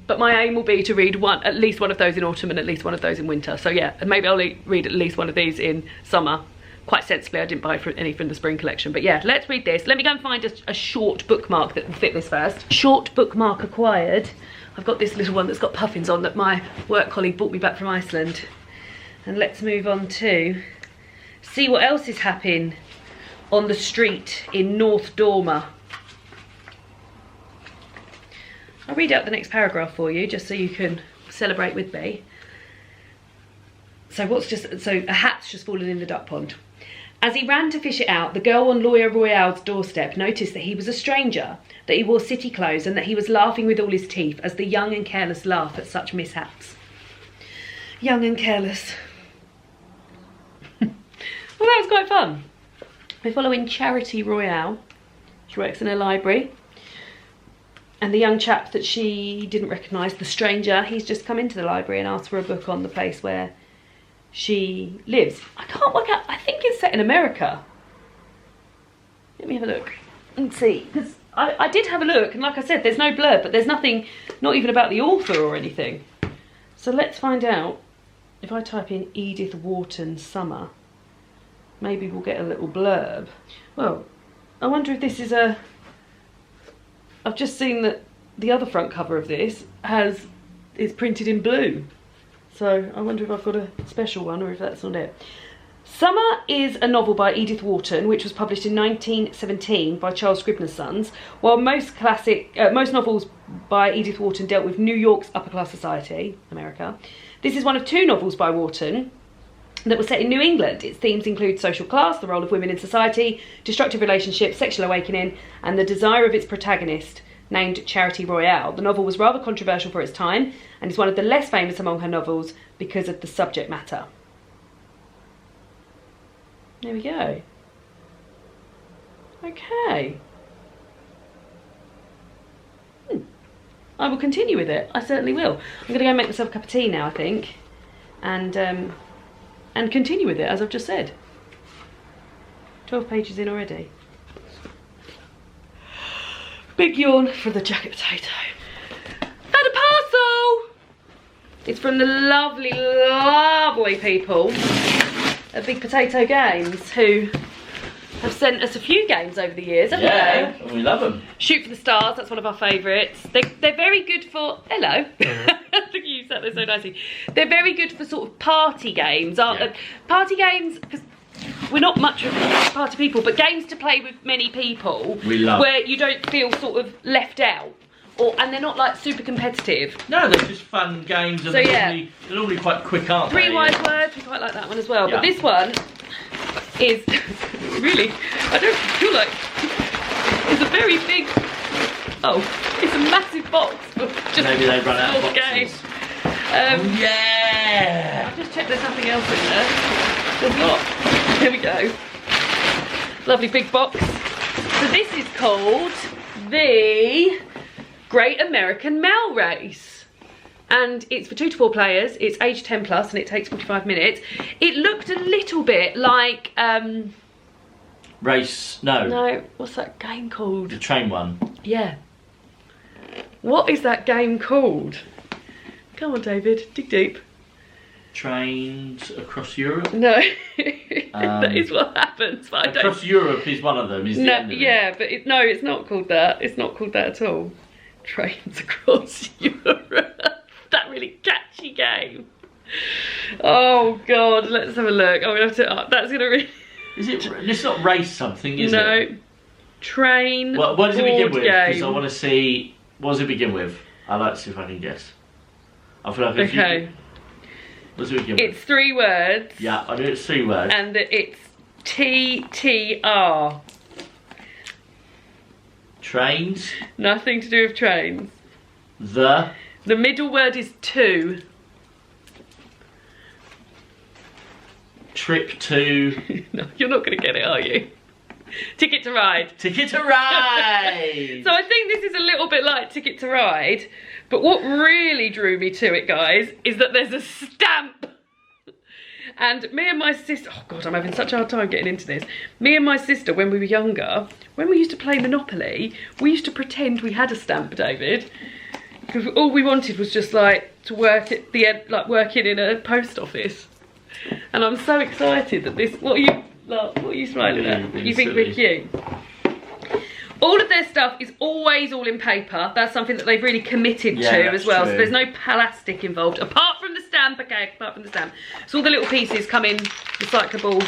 but my aim will be to read at least one of those in autumn and at least one of those in winter. So yeah, and maybe I'll read at least one of these in summer. Quite sensibly, I didn't buy any from the spring collection, but yeah, let's read this. Let me go and find a short bookmark that will fit this first. Short bookmark acquired. I've got this little one that's got puffins on that my work colleague brought me back from Iceland. And let's move on to see what else is happening on the street in North Dormer. I'll read out the next paragraph for you, just so you can celebrate with me. So a hat's just fallen in the duck pond. As he ran to fish it out, the girl on Lawyer Royale's doorstep noticed that he was a stranger, that he wore city clothes, and that he was laughing with all his teeth, as the young and careless laugh at such mishaps. Young and careless. Well, that was quite fun. We're following Charity Royale. She works in a library. And the young chap that she didn't recognise, the stranger, he's just come into the library and asked for a book on the place where she lives. I can't work out, I think it's set in America. Let me have a look and see, because I did have a look, and like I said, there's no blurb, but there's nothing, not even about the author or anything. So let's find out. If I type in Edith Wharton Summer, maybe we'll get a little blurb. Well, I wonder if this is I've just seen that the other front cover of this is printed in blue. So I wonder if I've got a special one or if that's not it. Summer is a novel by Edith Wharton, which was published in 1917 by Charles Scribner's Sons. While most novels by Edith Wharton dealt with New York's upper class society, America, this is one of 2 novels by Wharton that was set in New England. Its themes include social class, the role of women in society, destructive relationships, sexual awakening, and the desire of its protagonist, named Charity Royale. The novel was rather controversial for its time and is one of the less famous among her novels because of the subject matter. There we go. Okay. I will continue with it. I certainly will. I'm going to go and make myself a cup of tea now, I think, and continue with it, as I've just said. 12 pages in already. Big yawn for the jacket potato. Had a parcel! It's from the lovely, lovely people at Big Potato Games, who have sent us a few games over the years, haven't they?
Yeah, we love them.
Shoot for the Stars, that's one of our favourites. They're very good for... Hello. Look at you sat there so nicely. They're very good for sort of party games, aren't they? Party games, because we're not much of party people, but games to play with many people.
We love.
Where you don't feel sort of left out. And they're not like super competitive.
No, they're just fun games, and
so,
they're normally quite quick, aren't they?
3 wise words, we quite like that one as well.
Yeah.
But this one is really, I don't feel like it's a very big, it's a massive box. Just
maybe they run out of boxes.
Games.
Yeah!
I've just checked there's nothing else in there. There's not. Here we go. Lovely big box. So this is called the Great American Mail Race. And it's for 2 to 4 players. It's age 10 plus and it takes 45 minutes. It looked a little bit like...
Race, no.
No, what's that game called?
The train one.
Yeah. What is that game called? Come on, David, dig deep.
Trains across Europe?
No, that is what happens. But I don't...
Across Europe is one of them, is the end of it.
But it's not called that. It's not called that at all. Trains across Europe. That really catchy game. Oh God, let's have a look. I'm gonna have to. That's gonna really.
Is it? It's not race something, is it?
No. Train.
What does it begin with? Because
game.
I want to see. What does it begin with? I'd like to see if I can guess. I feel like if
okay.
What does it begin with?
It's 3 words.
Yeah, I know it's 3 words.
And it's TTR.
Trains.
Nothing to do with trains.
The.
The middle word is to.
Trip to...
No, you're not going to get it, are you? Ticket to Ride.
Ticket to Ride!
So I think this is a little bit like Ticket to Ride, but what really drew me to it, guys, is that there's a stamp. And me and my sister, oh God, I'm having such a hard time getting into this. Me and my sister, when we were younger, when we used to play Monopoly, we used to pretend we had a stamp, David. Because all we wanted was just like to work at the end, like working in a post office. And I'm so excited that this, what are you smiling at? You think we're cute? All of their stuff is always all in paper. That's something that they've really committed to as well. True. So there's no plastic involved, apart from the stamp, okay, apart from the stamp. So all the little pieces come in recyclable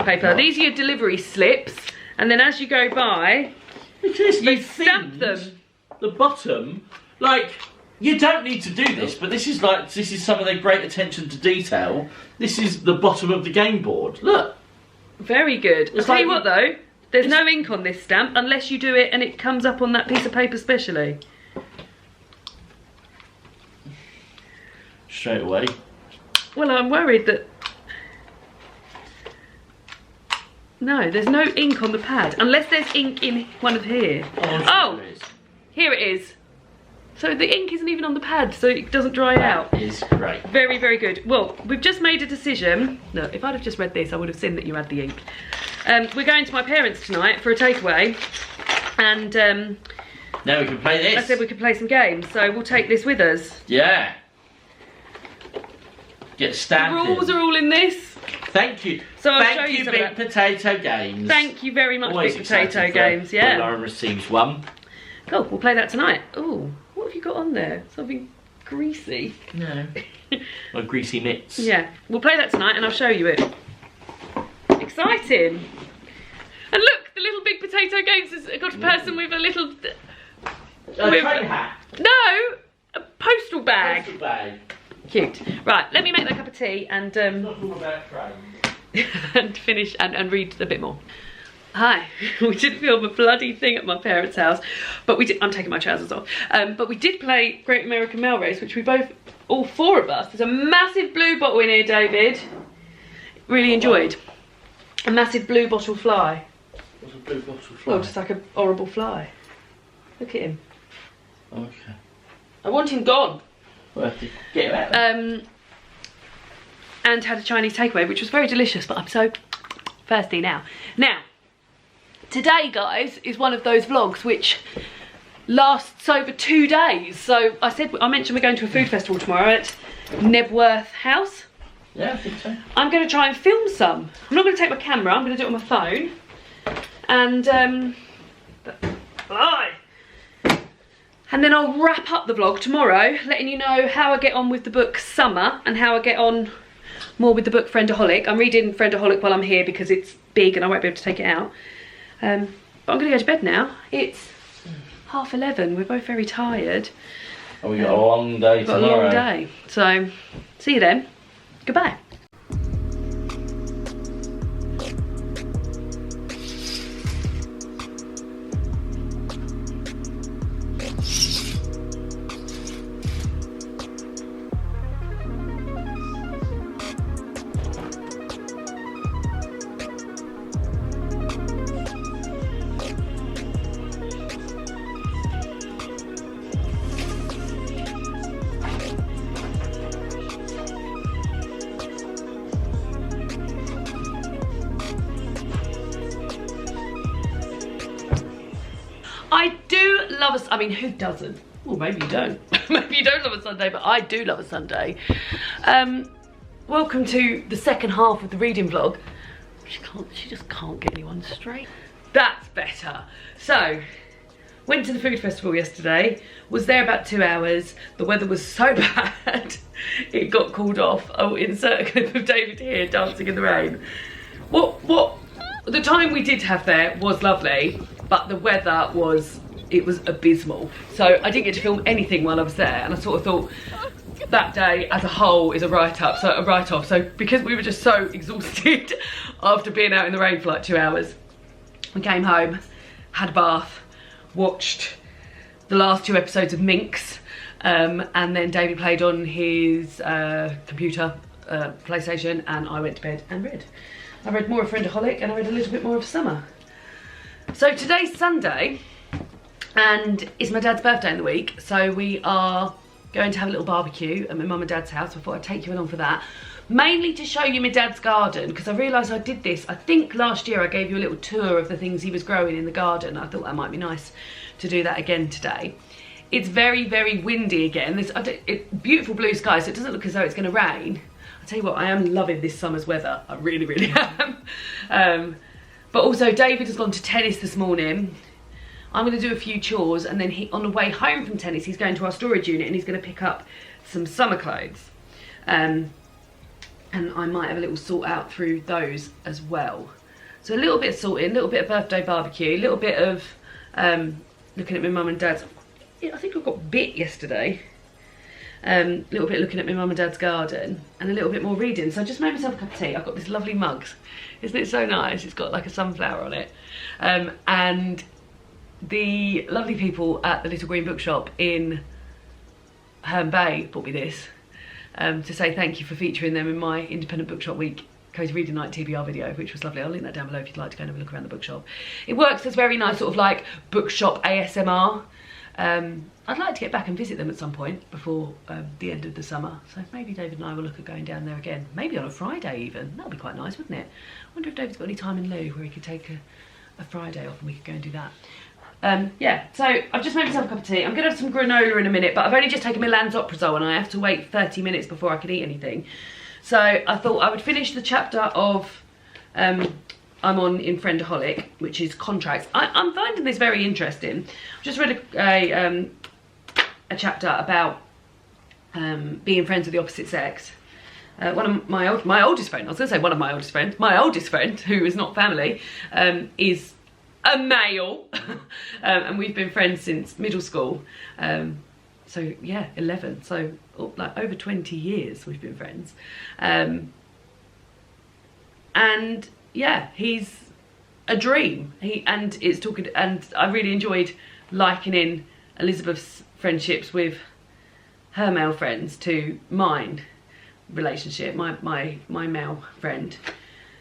paper. These are your delivery slips, and then as you go by, you stamp them.
The bottom, like, you don't need to do this, but this is some of their great attention to detail. This is the bottom of the game board. Look.
Very good. I'll tell you what though, there's no ink on this stamp unless you do it and it comes up on that piece of paper specially.
Straight away.
Well, I'm worried that... No, there's no ink on the pad, unless there's ink in one of here. Oh, here it is. So the ink isn't even on the pad, so it doesn't dry out.
That is great.
Very, very good. Well, we've just made a decision. No, if I'd have just read this, I would have seen that you had the ink. We're going to my parents tonight for a takeaway. And
now we can play this.
I said we could play some games, so we'll take this with us.
Yeah. Get stamped.
The rules are all in this.
Thank you.
So I'll show you
Big Potato Games.
Thank you very much,
Always
Big Potato Games. Yeah.
Lauren receives one.
Cool, we'll play that tonight. Ooh, what have you got on there? Something greasy?
No. Like greasy mitts.
Yeah, we'll play that tonight and I'll show you it. Exciting. And look, the Little Big Potato Games has got a person with a little...
A train hat?
No, a postal bag.
Postal bag.
Cute. Right, let me make that cup of tea and...
Not all about trains.
and finish and read a bit more. Hi, we did film a bloody thing at my parents' house, but we did, I'm taking my trousers off, but we did play Great American Mail Race, which we both, all four of us, there's a massive blue bottle in here, David, really enjoyed. A massive blue bottle fly.
What's a blue bottle fly?
Well, just like a horrible fly. Look at him.
Okay.
I want him gone.
Well, get him out there.
And had a Chinese takeaway, which was very delicious, but I'm so thirsty now. Now, today, guys, is one of those vlogs which lasts over 2 days. So I mentioned we're going to a food festival tomorrow at Nebworth House.
Yeah, I think so.
I'm going to try and film some. I'm not going to take my camera, I'm going to do it on my phone. And, and then I'll wrap up the vlog tomorrow, letting you know how I get on with the book Summer and how I get on more with the book Friendaholic. I'm reading Friendaholic while I'm here because it's big and I won't be able to take it out. But I'm going to go to bed now. It's 11:30. We're both very tired.
Oh, we got a long day tomorrow.
Got a long day. So, see you then. Goodbye. I do love I mean, who doesn't? Well, maybe you don't. Maybe you don't love a Sunday, but I do love a Sunday. Welcome to the second half of the reading vlog. She just can't get anyone straight. That's better. So, went to the food festival yesterday, was there about 2 hours. The weather was so bad, it got called off. I'll insert a clip of David here dancing in the rain. The time we did have there was lovely, but the weather was abysmal. So I didn't get to film anything while I was there, and I sort of thought that day as a whole is a write-off. So because we were just so exhausted after being out in the rain for like 2 hours, we came home, had a bath, watched the last 2 episodes of Minx, And then David played on his computer, PlayStation, and I went to bed and read. I read more of Friendaholic and I read a little bit more of Summer. So today's Sunday, and it's my dad's birthday in the week, so we are going to have a little barbecue at my mum and dad's house. I thought I'd take you along for that. Mainly to show you my dad's garden, because I realised I did this, I think last year I gave you a little tour of the things he was growing in the garden. I thought that might be nice to do that again today. It's very, very windy again. There's beautiful blue sky, so it doesn't look as though it's going to rain. I'll tell you what, I am loving this summer's weather. I really, really am. But also David has gone to tennis this morning. I'm going to do a few chores, and then on the way home from tennis he's going to our storage unit and he's going to pick up some summer clothes. And I might have a little sort out through those as well. So a little bit of sorting, a little bit of birthday barbecue, a little bit of looking at my mum and dad's. I think I got bit yesterday. A little bit looking at my mum and dad's garden, and a little bit more reading. So I just made myself a cup of tea. I've got this lovely mug. Isn't it so nice? It's got like a sunflower on it. And the lovely people at the Little Green Bookshop in Herne Bay bought me this to say thank you for featuring them in my Independent Bookshop Week Cozy Reading Night TBR video, which was lovely. I'll link that down below if you'd like to go and have a look around the bookshop. It works as very nice sort of like bookshop ASMR. I'd like to get back and visit them at some point before the end of the summer. So maybe David and I will look at going down there again. Maybe on a Friday even. That would be quite nice, wouldn't it? I wonder if David's got any time in lieu where he could take a Friday off and we could go and do that. Yeah, so I've just made myself a cup of tea. I'm going to have some granola in a minute, but I've only just taken my Lansoprazole and I have to wait 30 minutes before I can eat anything. So I thought I would finish the chapter of I'm on in Friendaholic, which is contracts. I'm finding this very interesting. I've just read a chapter about being friends with the opposite sex. One of my oldest friend, I was going to say one of my oldest friends, my oldest friend, who is not family, is a male, and we've been friends since middle school. So yeah, 11, so like over 20 years we've been friends. And yeah, he's a dream. And I really enjoyed likening Elizabeth's friendships with her male friends to mine relationship, my male friend.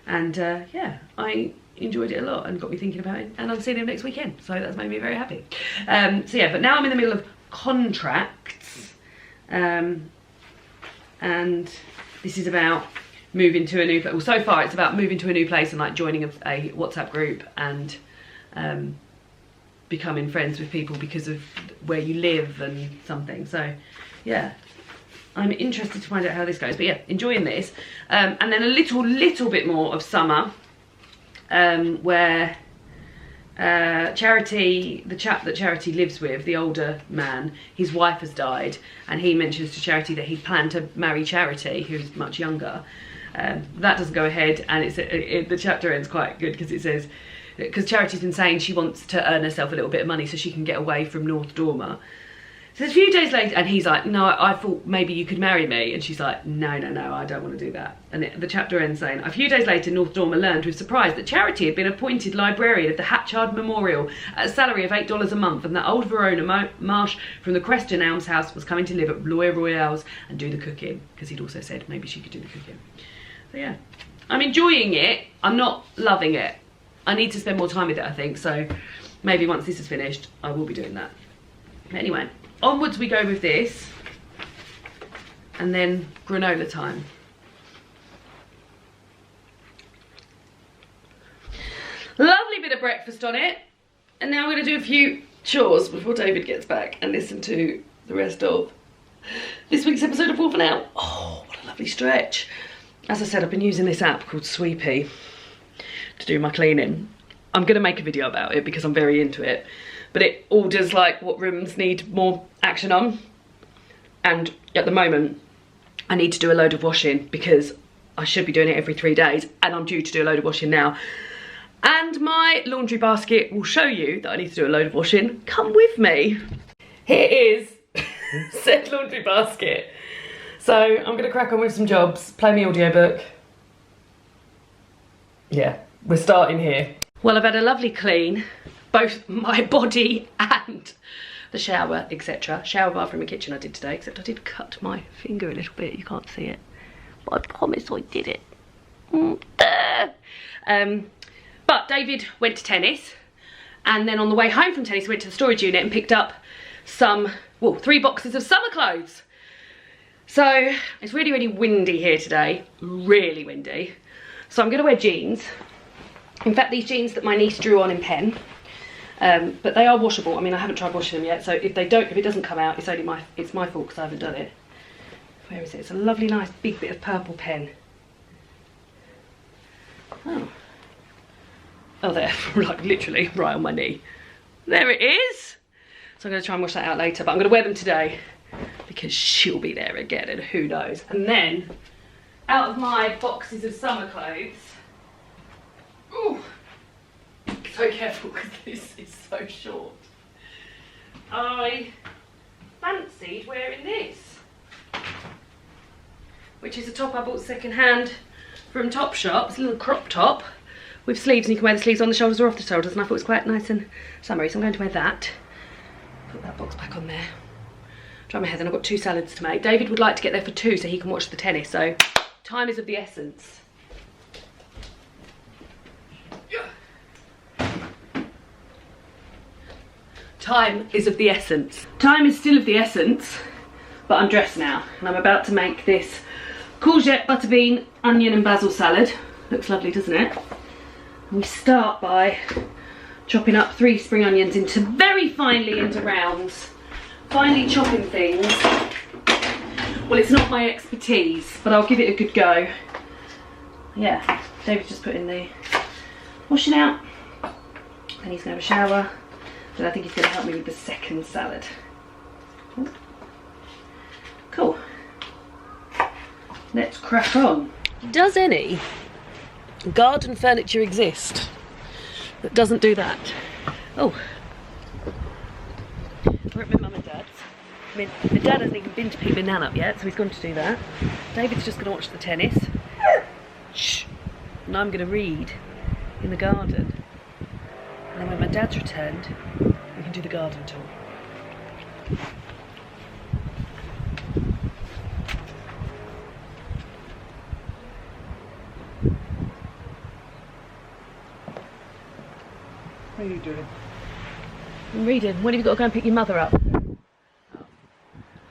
And yeah, I enjoyed it a lot and got me thinking about it, and I'm seeing him next weekend, so that's made me very happy. So yeah, but now I'm in the middle of contracts, and this is about moving to a new place. Well, so far it's about moving to a new place and like joining a WhatsApp group and becoming friends with people because of where you live and something. So yeah, I'm interested to find out how this goes, but yeah, enjoying this. And then a little bit more of Summer, where Charity, the chap that Charity lives with, the older man, his wife has died, and he mentions to Charity that he'd planned to marry Charity, who's much younger. That doesn't go ahead, and the chapter ends quite good because it says, because Charity's been saying she wants to earn herself a little bit of money so she can get away from North Dormer. So a few days later, and he's like, no, I thought maybe you could marry me. And she's like, no, I don't want to do that. And the chapter ends saying, a few days later, North Dormer learned with surprise that Charity had been appointed librarian of the Hatchard Memorial at a salary of $8 a month, and that old Verona Marsh from the Creston Elms house was coming to live at Blois Royals and do the cooking, because he'd also said maybe she could do the cooking. So yeah, I'm enjoying it. I'm not loving it. I need to spend more time with it, I think. So maybe once this is finished, I will be doing that. But anyway, onwards we go with this, and then granola time. Lovely bit of breakfast on it, and now we're going to do a few chores before David gets back and listen to the rest of this week's episode of Wolf and Out. Oh, what a lovely stretch. As I said, I've been using this app called Sweepy to do my cleaning. I'm going to make a video about it because I'm very into it. But it orders like what rooms need more action on. And at the moment, I need to do a load of washing because I should be doing it every 3 days. And I'm due to do a load of washing now. And my laundry basket will show you that I need to do a load of washing. Come with me. Here is said laundry basket. So I'm going to crack on with some jobs, play my audiobook. Yeah, we're starting here. Well, I've had a lovely clean, both my body and the shower, etc. Shower, bathroom and kitchen I did today, except I did cut my finger a little bit. You can't see it, but I promise I did it. But David went to tennis, and then on the way home from tennis he went to the storage unit and picked up some, well, 3 boxes of summer clothes. So it's really, really windy here today, really windy. So I'm gonna wear jeans. In fact, these jeans that my niece drew on in pen, but they are washable. I mean, I haven't tried washing them yet, so if it doesn't come out, it's my fault because I haven't done it. Where is it? It's a lovely, nice, big bit of purple pen. Oh, there, like literally right on my knee. There it is. So I'm gonna try and wash that out later, but I'm gonna wear them today because she'll be there again, and who knows. And then, out of my boxes of summer clothes, ooh, so careful because this is so short. I fancied wearing this, which is a top I bought second hand from Topshop. It's a little crop top with sleeves, and you can wear the sleeves on the shoulders or off the shoulders, and I thought it was quite nice and summery, so I'm going to wear that. Put that box back on there. Dry my hair, then I've got 2 salads to make. David would like to get there for 2 so he can watch the tennis, so time is of the essence. Time is of the essence. Time is still of the essence, but I'm dressed now, and I'm about to make this courgette, butter bean, onion and basil salad. Looks lovely, doesn't it? We start by chopping up 3 spring onions very finely into rounds. Finely chopping things. Well, it's not my expertise, but I'll give it a good go. Yeah, David's just putting the washing out. Then he's going to have a shower. Then I think he's going to help me with the second salad. Cool. Let's crack on. Does any garden furniture exist that doesn't do that? Oh, we're at my mum and dad's. I mean, my dad hasn't even been to pick my nan up yet, so he's gone to do that. David's just going to watch the tennis. Shh. And I'm going to read in the garden. And then when my dad's returned, we can do the garden tour.
What are you doing?
I'm reading. When have you got to go and pick your mother up? Oh.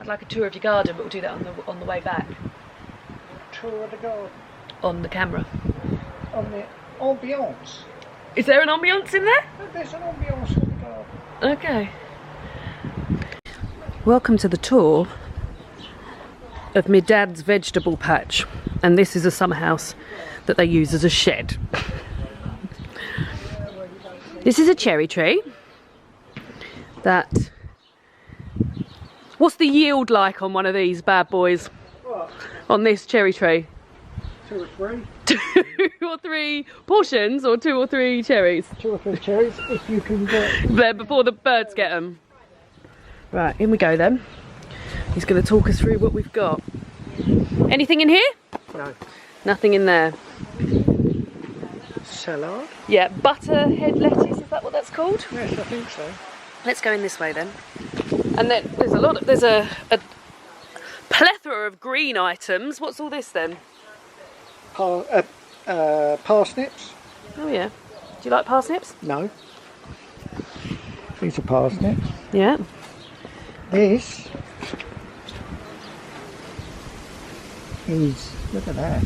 I'd like a tour of your garden, but we'll do that on the way back.
Tour of the garden?
On the camera.
On the ambiance?
Is there an ambiance in there?
There's an ambiance in the garden.
Okay. Welcome to the tour of my dad's vegetable patch. And this is a summer house that they use as a shed. This is a cherry tree. What's the yield like on one of these bad boys?
What?
On this cherry tree?
2 or 3.
2 or 3 portions, or 2 or 3 cherries?
2 or 3 cherries, if you can get...
There, before the birds get them. Right, in we go then. He's going to talk us through what we've got. Anything in here?
No.
Nothing in there.
Salad?
Yeah, butterhead lettuce, is that what that's called?
Yes, I think so.
Let's go in this way then. And then there's a plethora of green items. What's all this then?
Parsnips?
Oh yeah. Do you like parsnips?
No. These are parsnips.
Yeah.
This is, look at that,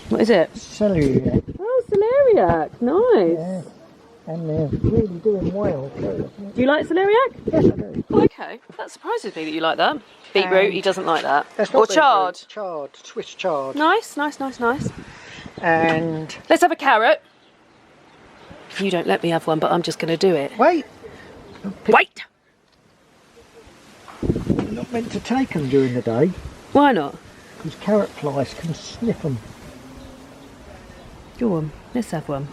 What is it?
celery.
Oh, celeriac. Nice.
Yeah. And they're really doing well too.
Do you like celeriac?
Yes, I do.
Oh, okay. That surprises me that you like that. Beetroot, he doesn't like that.
That's
Or
not
chard.
beetroot, chard, Swiss chard.
Nice, nice, nice, nice.
And
Let's have a carrot. You don't let me have one, but I'm just going to do it.
wait,
Wait!
you're not meant to take them during the day
Why not?
because carrot flies can sniff them.
Go on, let's have one.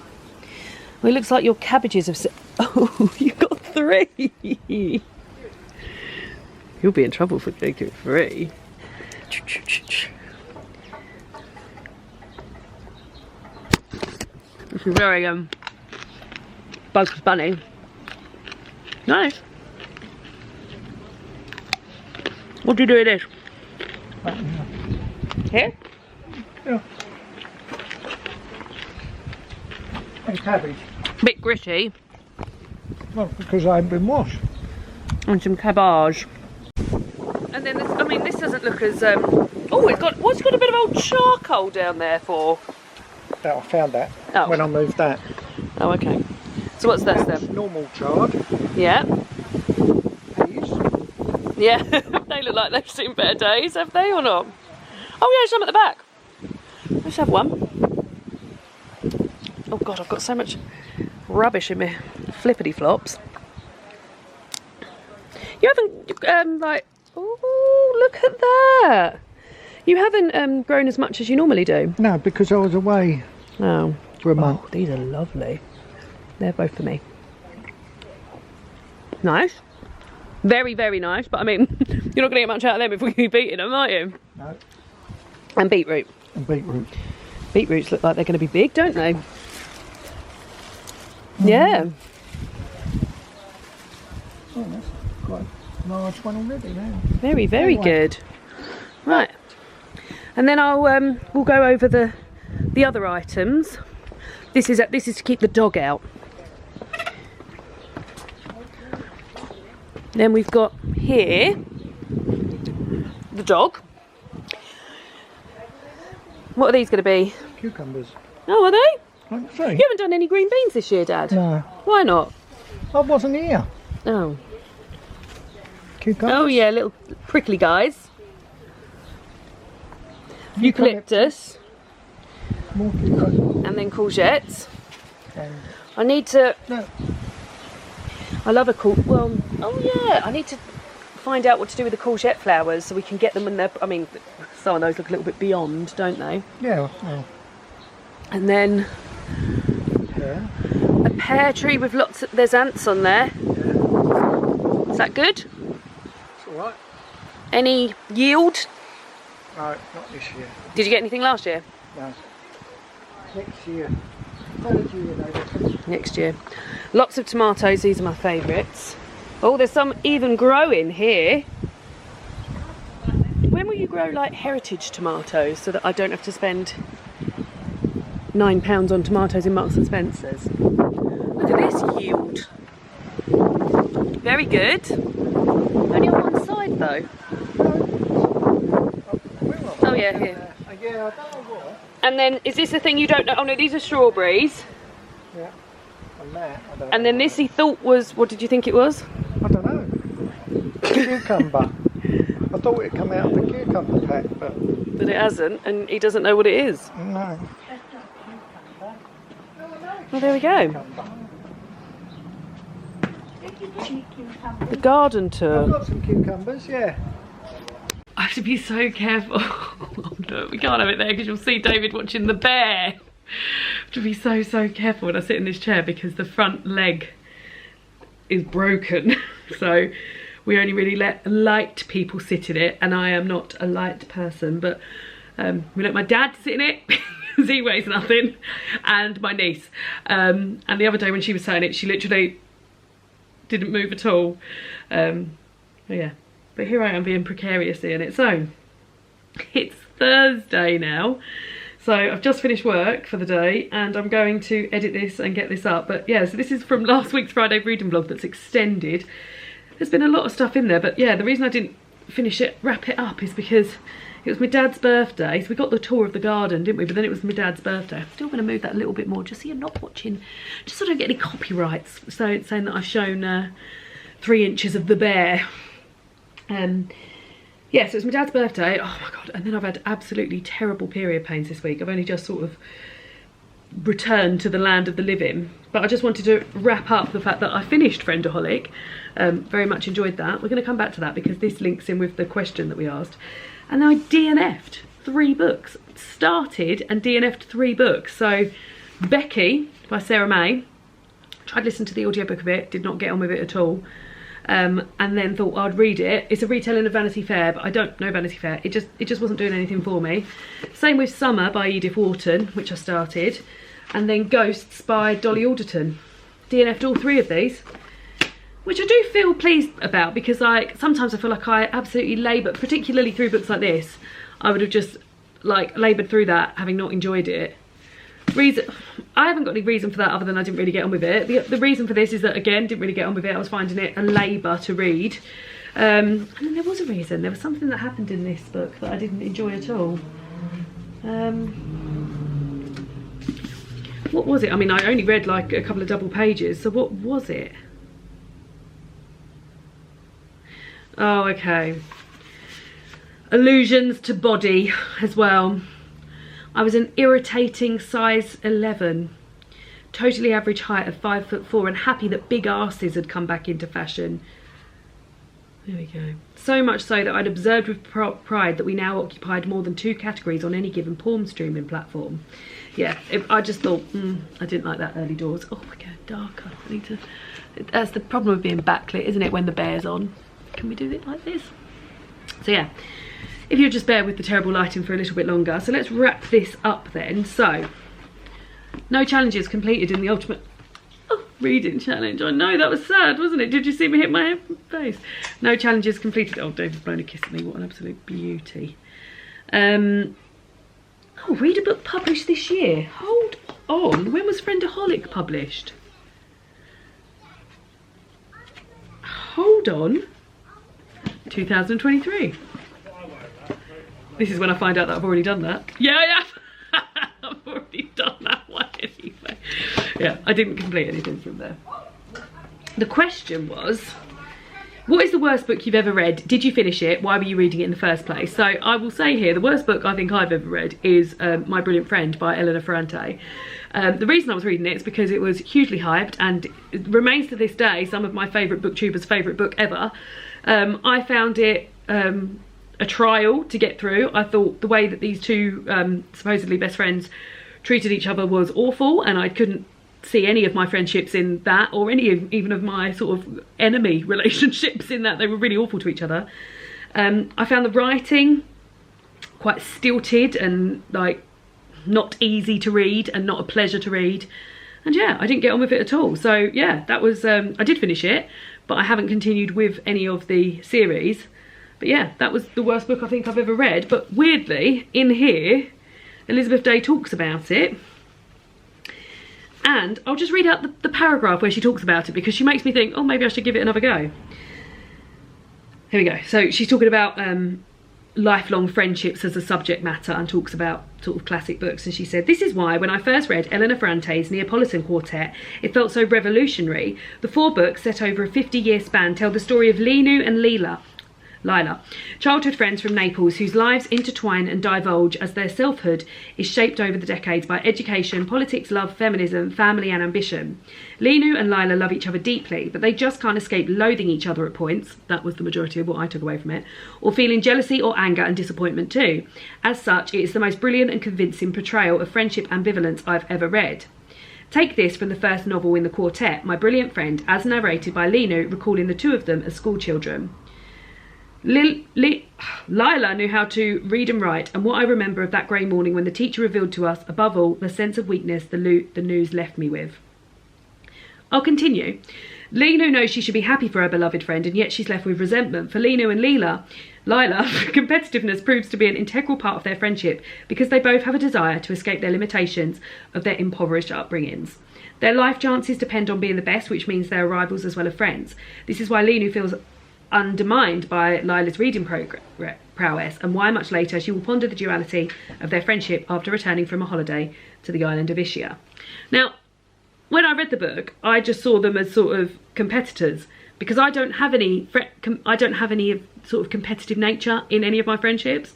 Well, it looks like your cabbages have... Oh, you got 3! You'll be in trouble for taking 3. This is very, Bugs Bunny. Nice. What do you do with this? Here?
Yeah. And cabbage.
Bit gritty.
Well, because I haven't been washed.
And some cabbage. And then this, I mean, this doesn't look as oh, what's got a bit of old charcoal down there for?
That I found that
Oh.
when I moved that.
Oh, okay. So what's this
That's
then?
normal chard.
Yeah.
Peas.
Yeah. They look like they've seen better days, have they, or not? Oh yeah, some at the back. Let's have one. Oh god, I've got so much rubbish in my flippity flops. You haven't like, oh, look at that. You haven't grown as much as you normally do.
No, because I was away
Oh.
for a month.
Oh, these are lovely. They're both for me. Nice. Very, very nice. But I mean, you're not going to get much out of them if we keep eating them, are you?
No.
And beetroot.
And beetroot.
Beetroots look like they're going to be big, don't they? Yeah.
Oh, that's quite a large one already now.
Very, very
Anyway.
good. Right. And then I'll we'll go over the other items. This is to keep the dog out. Then we've got here the dog. What are these going to be?
Cucumbers.
Oh, are they?
Like I say.
You haven't done any green beans this year, Dad?
No,
Why not?
I wasn't here.
Oh.
Cucumbers.
Oh yeah, little prickly guys. Eucalyptus.
More cucumbers.
And then courgettes.
And
I need to...
no,
I love a well, oh yeah, I need to find out what to do with the courgette flowers so we can get them when they're, I mean, some of those look a little bit beyond, don't they?
yeah, well,
And then
yeah.
a pear tree with lots of, there's ants on there. Is that good?
It's alright.
Any yield?
No, not this year.
Did you get anything last year?
No. Next year. Third year, they reckon.
Next year. Lots of tomatoes, these are my favourites. Oh, there's some even growing here. When will you grow like heritage tomatoes so that I don't have to spend £9 on tomatoes in Marks and Spencer's? Look at this yield. Very good. Only on one side though. Oh yeah, here.
Yeah, I don't know what.
And then, is this the thing you don't know? Oh no, these are strawberries.
Yeah. And that, I don't
And
know.
then this he thought was, what did you think it was?
I don't know. Cucumber. I thought it'd come out of the cucumber pack, but
But it hasn't, and he doesn't know what it is.
no.
Well, there we go. The garden
I've
tour.
got some cucumbers, yeah.
I have to be so careful. Oh, no, we can't have it there because you'll see David watching the bear. I have to be so careful when I sit in this chair because the front leg is broken. So we only really let light people sit in it, and I am not a light person, but we let my dad sit in it because he weighs nothing, and my niece. And the other day when she was saying it, she literally didn't move at all. But yeah, but here I am being precarious in it. So it's Thursday now, so I've just finished work for the day and I'm going to edit this and get this up. But yeah, so this is from last week's Friday reading vlog that's extended. There's been a lot of stuff in there, but yeah, the reason I didn't wrap it up is because it was my dad's birthday. So we got the tour of the garden, didn't we? But then it was my dad's birthday. I'm still going to move that a little bit more just so you're not watching, just so I don't get any copyrights. So it's saying that I've shown 3 inches of the bear. Yeah, so it's my dad's birthday. Oh my god, and then I've had absolutely terrible period pains this week. I've only just sort of returned to the land of the living. But I just wanted to wrap up the fact that I finished Friendaholic. Very much enjoyed that. We're going to come back to that because this links in with the question that we asked. And then I DNF'd 3 books. Started and DNF'd 3 books. So Becky by Sarah May. Tried to listen to the audiobook of it, did not get on with it at all. And then thought I'd read it. It's a retelling of Vanity Fair, but I don't know Vanity Fair. It just wasn't doing anything for me. Same with Summer by Edith Wharton, which I started. And then Ghosts by Dolly Alderton. DNF'd all 3 of these. which I do feel pleased about, because like sometimes I feel like I absolutely labour, particularly through books like this. I would have just like laboured through that, having not enjoyed it. I haven't got any reason for that other than I didn't really get on with it. The reason for this is that, again, didn't really get on with it. I was finding it a labour to read. And then there was a reason. There was something that happened in this book that I didn't enjoy at all. What was it? I mean, I only read like a couple of double pages, so what was it? Oh, okay. Allusions to body as well. I was an irritating size 11, totally average height of 5'4", and happy that big arses had come back into fashion. There we go. So much so that I'd observed with pride that we now occupied more than 2 categories on any given porn streaming platform. Yeah, I just thought, I didn't like that early doors. Oh, we're going darker. I need to. That's the problem with being backlit, isn't it, when the bear's on? Can we do it like this? So yeah, if you'll just bear with the terrible lighting for a little bit longer. So let's wrap this up then. So, no challenges completed in the ultimate reading challenge. I know, that was sad, wasn't it? Did you see me hit my face? No challenges completed. Oh, David's blown a kiss at me. What an absolute beauty. Oh, read a book published this year. Hold on. When was Friendaholic published? Hold on. 2023. This is when I find out that I've already done that. Yeah. I've already done that one anyway. Yeah, I didn't complete anything from there. The question was, what is the worst book you've ever read? Did you finish it? Why were you reading it in the first place? So I will say here, the worst book I think I've ever read is My Brilliant Friend by Elena Ferrante. The reason I was reading it is because it was hugely hyped, and it remains to this day some of my favourite booktubers' favourite book ever. I found it a trial to get through. I thought the way that these two supposedly best friends treated each other was awful, and I couldn't see any of my friendships in that, or even of my sort of enemy relationships in that. They were really awful to each other. I found the writing quite stilted and like not easy to read and not a pleasure to read, and yeah, I didn't get on with it at all. So yeah, that was I did finish it, but I haven't continued with any of the series. But yeah, that was the worst book I think I've ever read. But weirdly, in here, Elizabeth Day talks about it. And I'll just read out the paragraph where she talks about it, because she makes me think, oh, maybe I should give it another go. Here we go. So she's talking about lifelong friendships as a subject matter, and talks about sort of classic books. And she said, this is why when I first read Elena Ferrante's Neapolitan Quartet, it felt so revolutionary. The 4 books, set over a 50-year span, tell the story of Linu and Lila, childhood friends from Naples whose lives intertwine and divulge as their selfhood is shaped over the decades by education, politics, love, feminism, family and ambition. Linu and Lila love each other deeply, but they just can't escape loathing each other at points. That was the majority of what I took away from it. Or feeling jealousy or anger and disappointment too. As such, it is the most brilliant and convincing portrayal of friendship ambivalence I've ever read. Take this from the first novel in the quartet, My Brilliant Friend, as narrated by Linu, recalling the 2 of them as schoolchildren. Lila knew how to read and write, and what I remember of that grey morning when the teacher revealed to us, above all, the sense of weakness the news left me with. I'll continue. Linu knows she should be happy for her beloved friend, and yet she's left with resentment. For Linu and Lila, competitiveness proves to be an integral part of their friendship, because they both have a desire to escape their limitations of their impoverished upbringings. Their life chances depend on being the best, which means they are rivals as well as friends. This is why Linu feels undermined by Lila's reading prowess, and why much later she will ponder the duality of their friendship after returning from a holiday to the island of Ischia. Now, when I read the book, I just saw them as sort of competitors, because I don't have any sort of competitive nature in any of my friendships.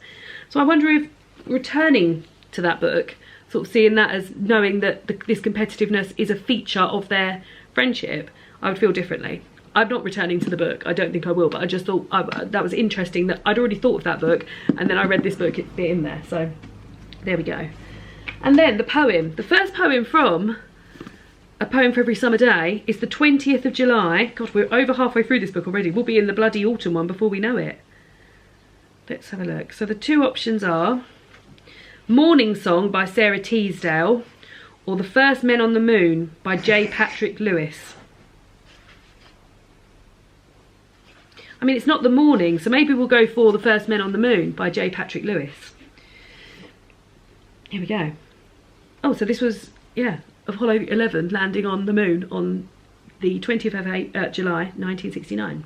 So I wonder if returning to that book, sort of seeing that as knowing that this competitiveness is a feature of their friendship, I would feel differently. I'm not returning to the book, I don't think I will, but I just thought that was interesting that I'd already thought of that book, and then I read this book, it's in there, so there we go. And then the poem, the first poem from A Poem for Every Summer Day is the 20th of July. God, we're over halfway through this book already. We'll be in the bloody autumn one before we know it. Let's have a look. So the 2 options are Morning Song by Sarah Teasdale, or The First Men on the Moon by J. Patrick Lewis. I mean, it's not the morning, so maybe we'll go for The First Men on the Moon by J. Patrick Lewis. Here we go. Oh, so this was, yeah, Apollo 11 landing on the moon on the 20th of July 1969.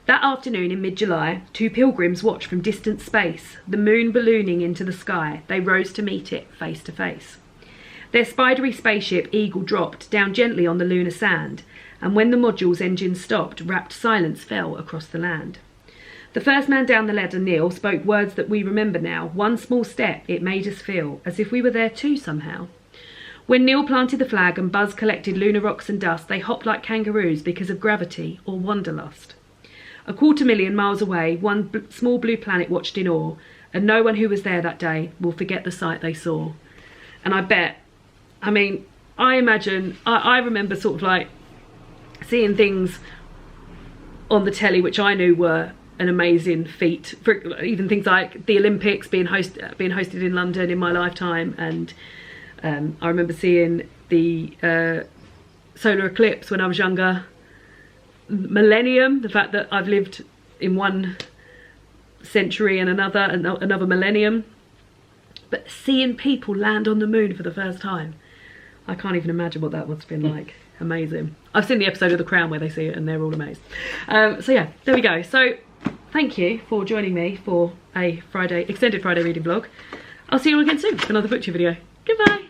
That afternoon in mid-July, 2 pilgrims watched from distant space, the moon ballooning into the sky. They rose to meet it face to face. Their spidery spaceship Eagle dropped down gently on the lunar sand, and when the module's engine stopped, rapt silence fell across the land. The first man down the ladder, Neil, spoke words that we remember now. One small step, it made us feel as if we were there too somehow. When Neil planted the flag and Buzz collected lunar rocks and dust, they hopped like kangaroos because of gravity or wanderlust. 250,000 miles away, one small blue planet watched in awe, and no one who was there that day will forget the sight they saw. And I bet, I mean, I imagine, I remember sort of like seeing things on the telly which I knew were an amazing feat, for even things like the Olympics being hosted in London in my lifetime, and I remember seeing the solar eclipse when I was younger. Millennium, the fact that I've lived in one century and another millennium, but seeing people land on the moon for the first time, I can't even imagine what that must have been like. Amazing. I've seen the episode of The Crown where they see it and they're all amazed. So yeah, there we go. So thank you for joining me for a extended Friday reading vlog. I'll see you all again soon for another booktube video. Goodbye.